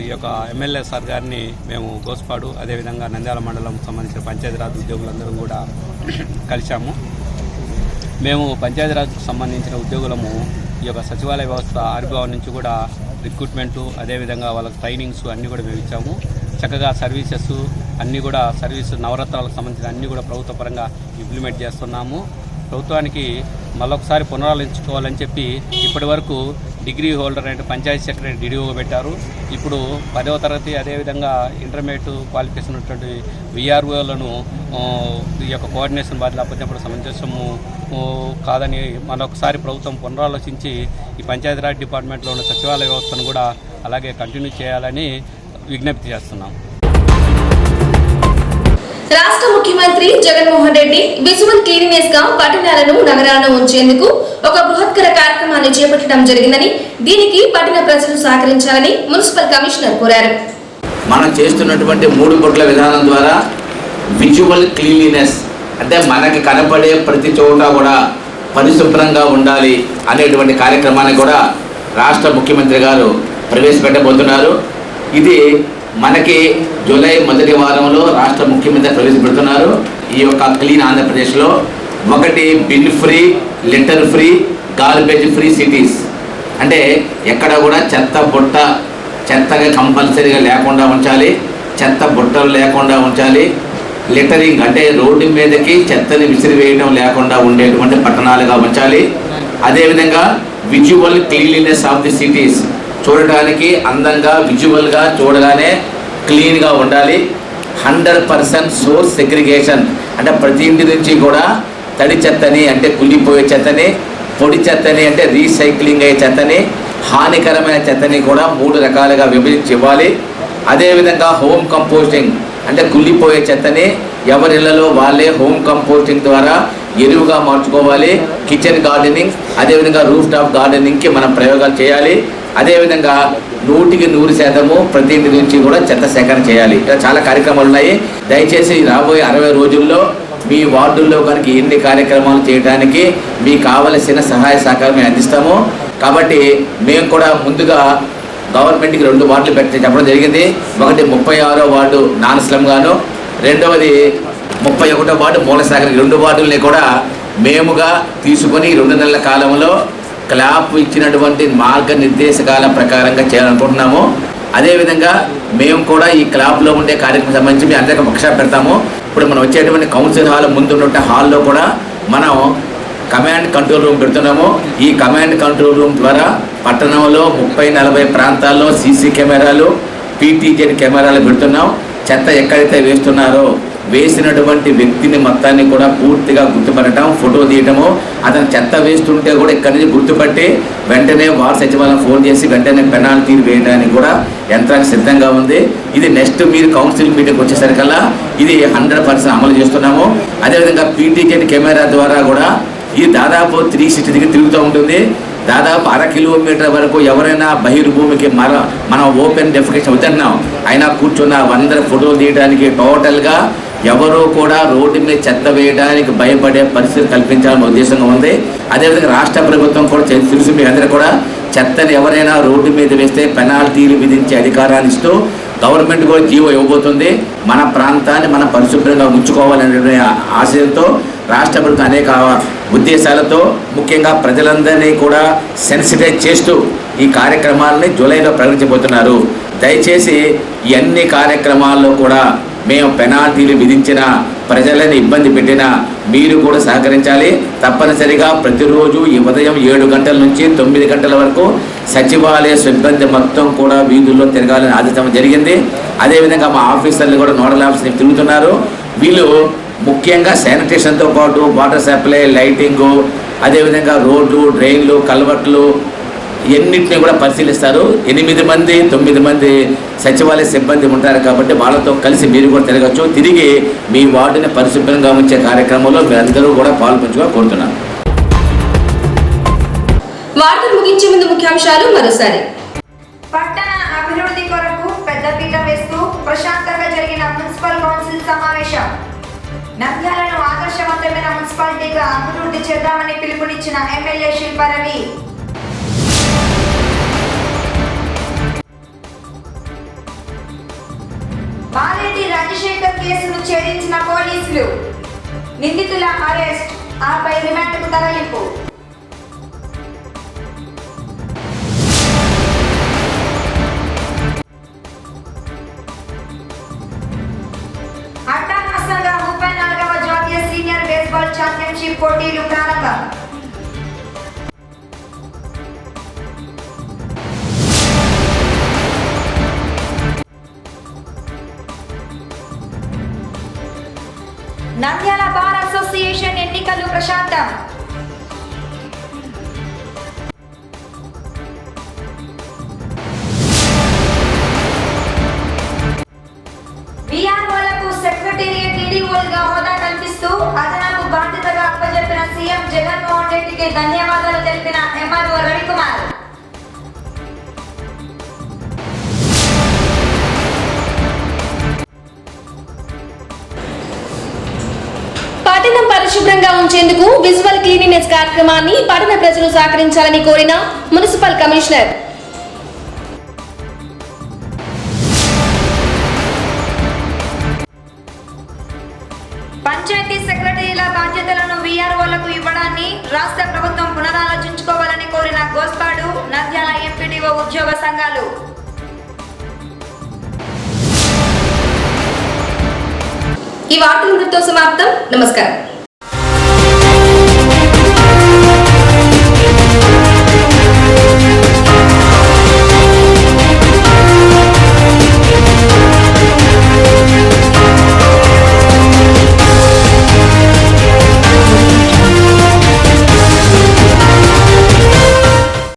ఈ యొక్క ఎమ్మెల్యే సార్ గారిని మేము గోస్పాడు అదేవిధంగా నంద్యాల మండలం సంబంధించిన పంచాయతీరాజ్ ఉద్యోగులందరం కూడా కలిశాము. మేము పంచాయతీరాజ్కు సంబంధించిన ఉద్యోగులము ఈ యొక్క సచివాలయ వ్యవస్థ ఆవిర్భావం నుంచి కూడా రిక్రూట్మెంటు అదేవిధంగా వాళ్ళకి ట్రైనింగ్స్ అన్నీ కూడా మేము ఇచ్చాము. చక్కగా సర్వీసెస్ అన్నీ కూడా నవరత్నాలకు సంబంధించిన అన్నీ కూడా ప్రభుత్వ పరంగా ఇంప్లిమెంట్ చేస్తున్నాము. ప్రభుత్వానికి మళ్ళొకసారి పునరాలోచించుకోవాలని చెప్పి ఇప్పటి వరకు డిగ్రీ హోల్డర్ అంటే పంచాయతీ సెక్రటరీ DDOగా పెట్టారు. ఇప్పుడు 10వ తరగతి అదేవిధంగా ఇంటర్మీడియట్ క్వాలిఫికేషన్ ఉన్నటువంటి VROలను ఈ యొక్క కోఆర్డినేషన్ బాధ్యతలు అప్పచెప్పడం సమంజసము కాదని మరొకసారి ప్రభుత్వం పునరాలోచించి ఈ పంచాయతీరాజ్ డిపార్ట్మెంట్లో ఉన్న సచివాలయ వ్యవస్థను కూడా అలాగే కంటిన్యూ చేయాలని విజ్ఞప్తి చేస్తున్నాం. రాష్ట్ర ముఖ్యమంత్రి జగన్మోహన్ రెడ్డి విజువల్ క్లీనినెస్ గా పట్టణాలను, నగరాలను ఉంచేందుకు ఒక బృహత్కర కార్యక్రమాన్ని చేపట్టడం జరిగిందని, దీనికి పట్టణ ప్రజలు సహకరించాలని మున్సిపల్ కమిషనర్ కోరారు. మనం చేస్తున్నటువంటి 3 పొట్ల విధానం ద్వారా విజువల్ క్లీనినెస్ అంటే మనకి కనపడే ప్రతి చోట కూడా పరిశుభ్రంగా ఉండాలి అనేటువంటి కార్యక్రమాన్ని కూడా రాష్ట్ర ముఖ్యమంత్రి గారు ప్రవేశపెట్టబోతున్నారు. ఇది మనకి జూలై మొదటి వారంలో రాష్ట్ర ముఖ్యమంత్రి ప్రవేశపెడుతున్నారు. ఈ యొక్క క్లీన్ ఆంధ్రప్రదేశ్లో 1 bin free, litter free, garbage free cities అంటే ఎక్కడ కూడా చెత్తగా కంపల్సరీగా లేకుండా ఉంచాలి, చెత్త బుట్టలు లేకుండా ఉంచాలి, లిటరింగ్ అంటే రోడ్డు మీదకి చెత్తని విసిరివేయడం లేకుండా ఉండేటువంటి పట్టణాలుగా ఉంచాలి. అదేవిధంగా visual cleanliness of the cities చూడడానికి అందంగా విజువల్గా చూడగానే క్లీన్గా ఉండాలి. 100% సోర్స్ సెగ్రిగేషన్ అంటే ప్రతి ఇంటి నుంచి కూడా తడి చెత్తని అంటే కుళ్ళిపోయే చెత్తని, పొడి చెత్తని అంటే రీసైక్లింగ్ అయ్యే చెత్తని, హానికరమైన చెత్తని కూడా 3 రకాలుగా విభజించి ఇవ్వాలి. అదేవిధంగా హోమ్ కంపోస్టింగ్ అంటే కుళ్ళిపోయే చెత్తని ఎవరిళ్లలో వాళ్ళే హోమ్ కంపోస్టింగ్ ద్వారా ఎరువుగా మార్చుకోవాలి. కిచెన్ గార్డెనింగ్, అదేవిధంగా రూఫ్ టాప్ గార్డెనింగ్కి మనం ప్రయోగాలు చేయాలి. అదేవిధంగా 100% ప్రతి ఇంటి నుంచి కూడా చెత్త సేకరణ చేయాలి. ఇలా చాలా కార్యక్రమాలు ఉన్నాయి. దయచేసి రాబోయే 60 రోజుల్లో మీ వార్డుల్లో కనుక ఎన్ని కార్యక్రమాలు చేయడానికి మీకు కావలసిన సహాయ సహకారం మేము అందిస్తాము. కాబట్టి మేము కూడా ముందుగా గవర్నమెంట్కి 2 వార్డులు చెప్పడం జరిగింది. ఒకటి 36వ వార్డు నాన్ స్లమ్ గాను, రెండవది 31వ వార్డు మూలసాగర్. 2 వార్డుల్ని కూడా మేముగా తీసుకొని 2 నెలల కాలంలో క్లాప్ ఇచ్చినటువంటి మార్గనిర్దేశకాల ప్రకారంగా చేయాలనుకుంటున్నాము. అదేవిధంగా మేము కూడా ఈ క్లాప్లో ఉండే కార్యక్రమం సంబంధించి మీ అందరికీ వర్క్షాప్ పెడతాము. ఇప్పుడు మనం వచ్చేటువంటి కౌన్సిల్ హాల్ ముందున్న హాల్లో కూడా మనం కమాండ్ కంట్రోల్ రూమ్ పెడుతున్నాము. ఈ కమాండ్ కంట్రోల్ రూమ్ ద్వారా పట్టణంలో 30-40 ప్రాంతాల్లో సీసీ కెమెరాలు, పీటీజెడ్ కెమెరాలు పెడుతున్నాం. చెత్త ఎక్కడైతే వేస్తున్నారో వేసినటువంటి వ్యక్తిని మొత్తాన్ని కూడా పూర్తిగా గుర్తుపట్టడం, ఫోటో తీయటము, అతను చెత్త వేస్తుంటే కూడా ఇక్కడి నుంచి గుర్తుపట్టి వెంటనే వార్డు సచివాలయం ఫోన్ చేసి వెంటనే పెనాల్టీలు వేయడానికి కూడా యంత్రాంగం సిద్ధంగా ఉంది. ఇది నెక్స్ట్ మీరు కౌన్సిల్ మీటింగ్ వచ్చేసరికల్లా ఇది 100% అమలు చేస్తున్నాము. అదేవిధంగా పీటీజెడ్ కెమెరా ద్వారా కూడా ఇది దాదాపు 360 డిగ్రీ తిరుగుతూ ఉంటుంది. దాదాపు 1/2 కిలోమీటర్ వరకు ఎవరైనా బహిర్భూమికి మనం ఓపెన్ డెఫికేషన్ వద్దంటున్నాం, అయినా కూర్చున్న 100 ఫోటోలు తీయడానికి టోటల్గా ఎవరు కూడా రోడ్డు మీద చెత్త వేయడానికి భయపడే పరిస్థితి కల్పించాలనే ఉద్దేశంగా ఉంది. అదేవిధంగా రాష్ట్ర ప్రభుత్వం కూడా తెలుసు మీ అందరూ కూడా, చెత్తని ఎవరైనా రోడ్డు మీద వేస్తే పెనాల్టీలు విధించే అధికారాన్ని ఇస్తూ గవర్నమెంట్ కూడా జీవో ఇవ్వబోతుంది. మన ప్రాంతాన్ని మనం పరిశుభ్రంగా ఉంచుకోవాలనే ఆశయంతో రాష్ట్ర ప్రభుత్వం అనేక ఉద్దేశాలతో ముఖ్యంగా ప్రజలందరినీ కూడా సెన్సిటైజ్ చేస్తూ ఈ కార్యక్రమాలని జూలైలో ప్రకటించబోతున్నారు. దయచేసి ఈ అన్ని కార్యక్రమాల్లో కూడా మేము పెనాల్టీలు విధించిన, ప్రజలని ఇబ్బంది పెట్టినా మీరు కూడా సహకరించాలి. తప్పనిసరిగా ప్రతిరోజు ఈ ఉదయం 7 గంటల నుంచి 9 గంటల వరకు సచివాలయ సిబ్బంది మొత్తం కూడా వీధుల్లో తిరగాలని ఆదేశం జరిగింది. అదేవిధంగా మా ఆఫీసర్లు కూడా నోడల్ ఆఫీసర్లు తిరుగుతున్నారు. వీళ్ళు ముఖ్యంగా శానిటేషన్తో పాటు వాటర్ సప్లై, లైటింగు, అదేవిధంగా రోడ్లు, డ్రైన్లు, కల్వర్ట్లు ఎన్నింటినీ కూడా పరిశీలిస్తారు. 8 మంది 9 మంది సచివాలయ సిబ్బంది ఉంటారు కాబట్టి వాళ్ళతో కలిసి మీరు కూడా తిరగచ్చు. తిరిగి మీ వార్డుని పరిశుభ్రంగా ఉంచే కార్యక్రమంలో మీరందరూ కూడా పాల్పంచుగా కోరుతున్నాను. వార్తలు ముగించే ముందు ముఖ్యాంశాలు మరోసారి. పట్టణ అభివృద్ధి కొరకు పెద్దపీట వేస్తూ ప్రశాంతంగా జరిగిన మున్సిపల్ కౌన్సిల్ సమావేశం. నంద్యాలను ఆదర్శవంతమైన మున్సిపాలిటీగా అభివృద్ధి చేద్దామని పిలుపునిచ్చిన ఎమ్మెల్యే శిల్పారవి. మారెడ్డి రాజశేఖర్ కేసును ఛేదించిన పోలీసులు, నిందితుల అరెస్ట్, ఆపై రిమాండ్కు తరలింపు. అట్టహాసంగా 34వ జాతీయ సీనియర్ బేస్బాల్ ఛాంపియన్షిప్ పోటీలు ప్రారంభం. నంద్యాల బార్ అసోసియేషన్ ఎన్నికలు ప్రశాంతం. విఆర్ఓలకు సెక్రటేరియట్ డీడీఓలుగా హోదా కల్పిస్తూ అదనపు బాధ్యతగా అప్పచెప్పిన సీఎం జగన్మోహన్ రెడ్డికి ధన్యవాదాలు తెలిపిన ఎంఆర్ఓ రవికుమార్. పట్టణం పరిశుభ్రంగా ఉంచేందుకు విజువల్ క్లీనినెస్ కార్యక్రమాన్ని పట్టణ ప్రజలు సహకరించాలని కోరిన మున్సిపల్ కమిషనర్. పంచాయతీ సెక్రటరీల బాధ్యతలను వీఆర్ఓలకు ఇవ్వడాన్ని రాష్ట్ర ప్రభుత్వం పునరాలోచించుకోవాలని కోరిన గోస్పాడు, నంద్యాల ఎంపీడీఓ ఉద్యోగ సంఘాలు. ఈ వార్తలు ఇంతటితో సమాప్తం. నమస్కారం.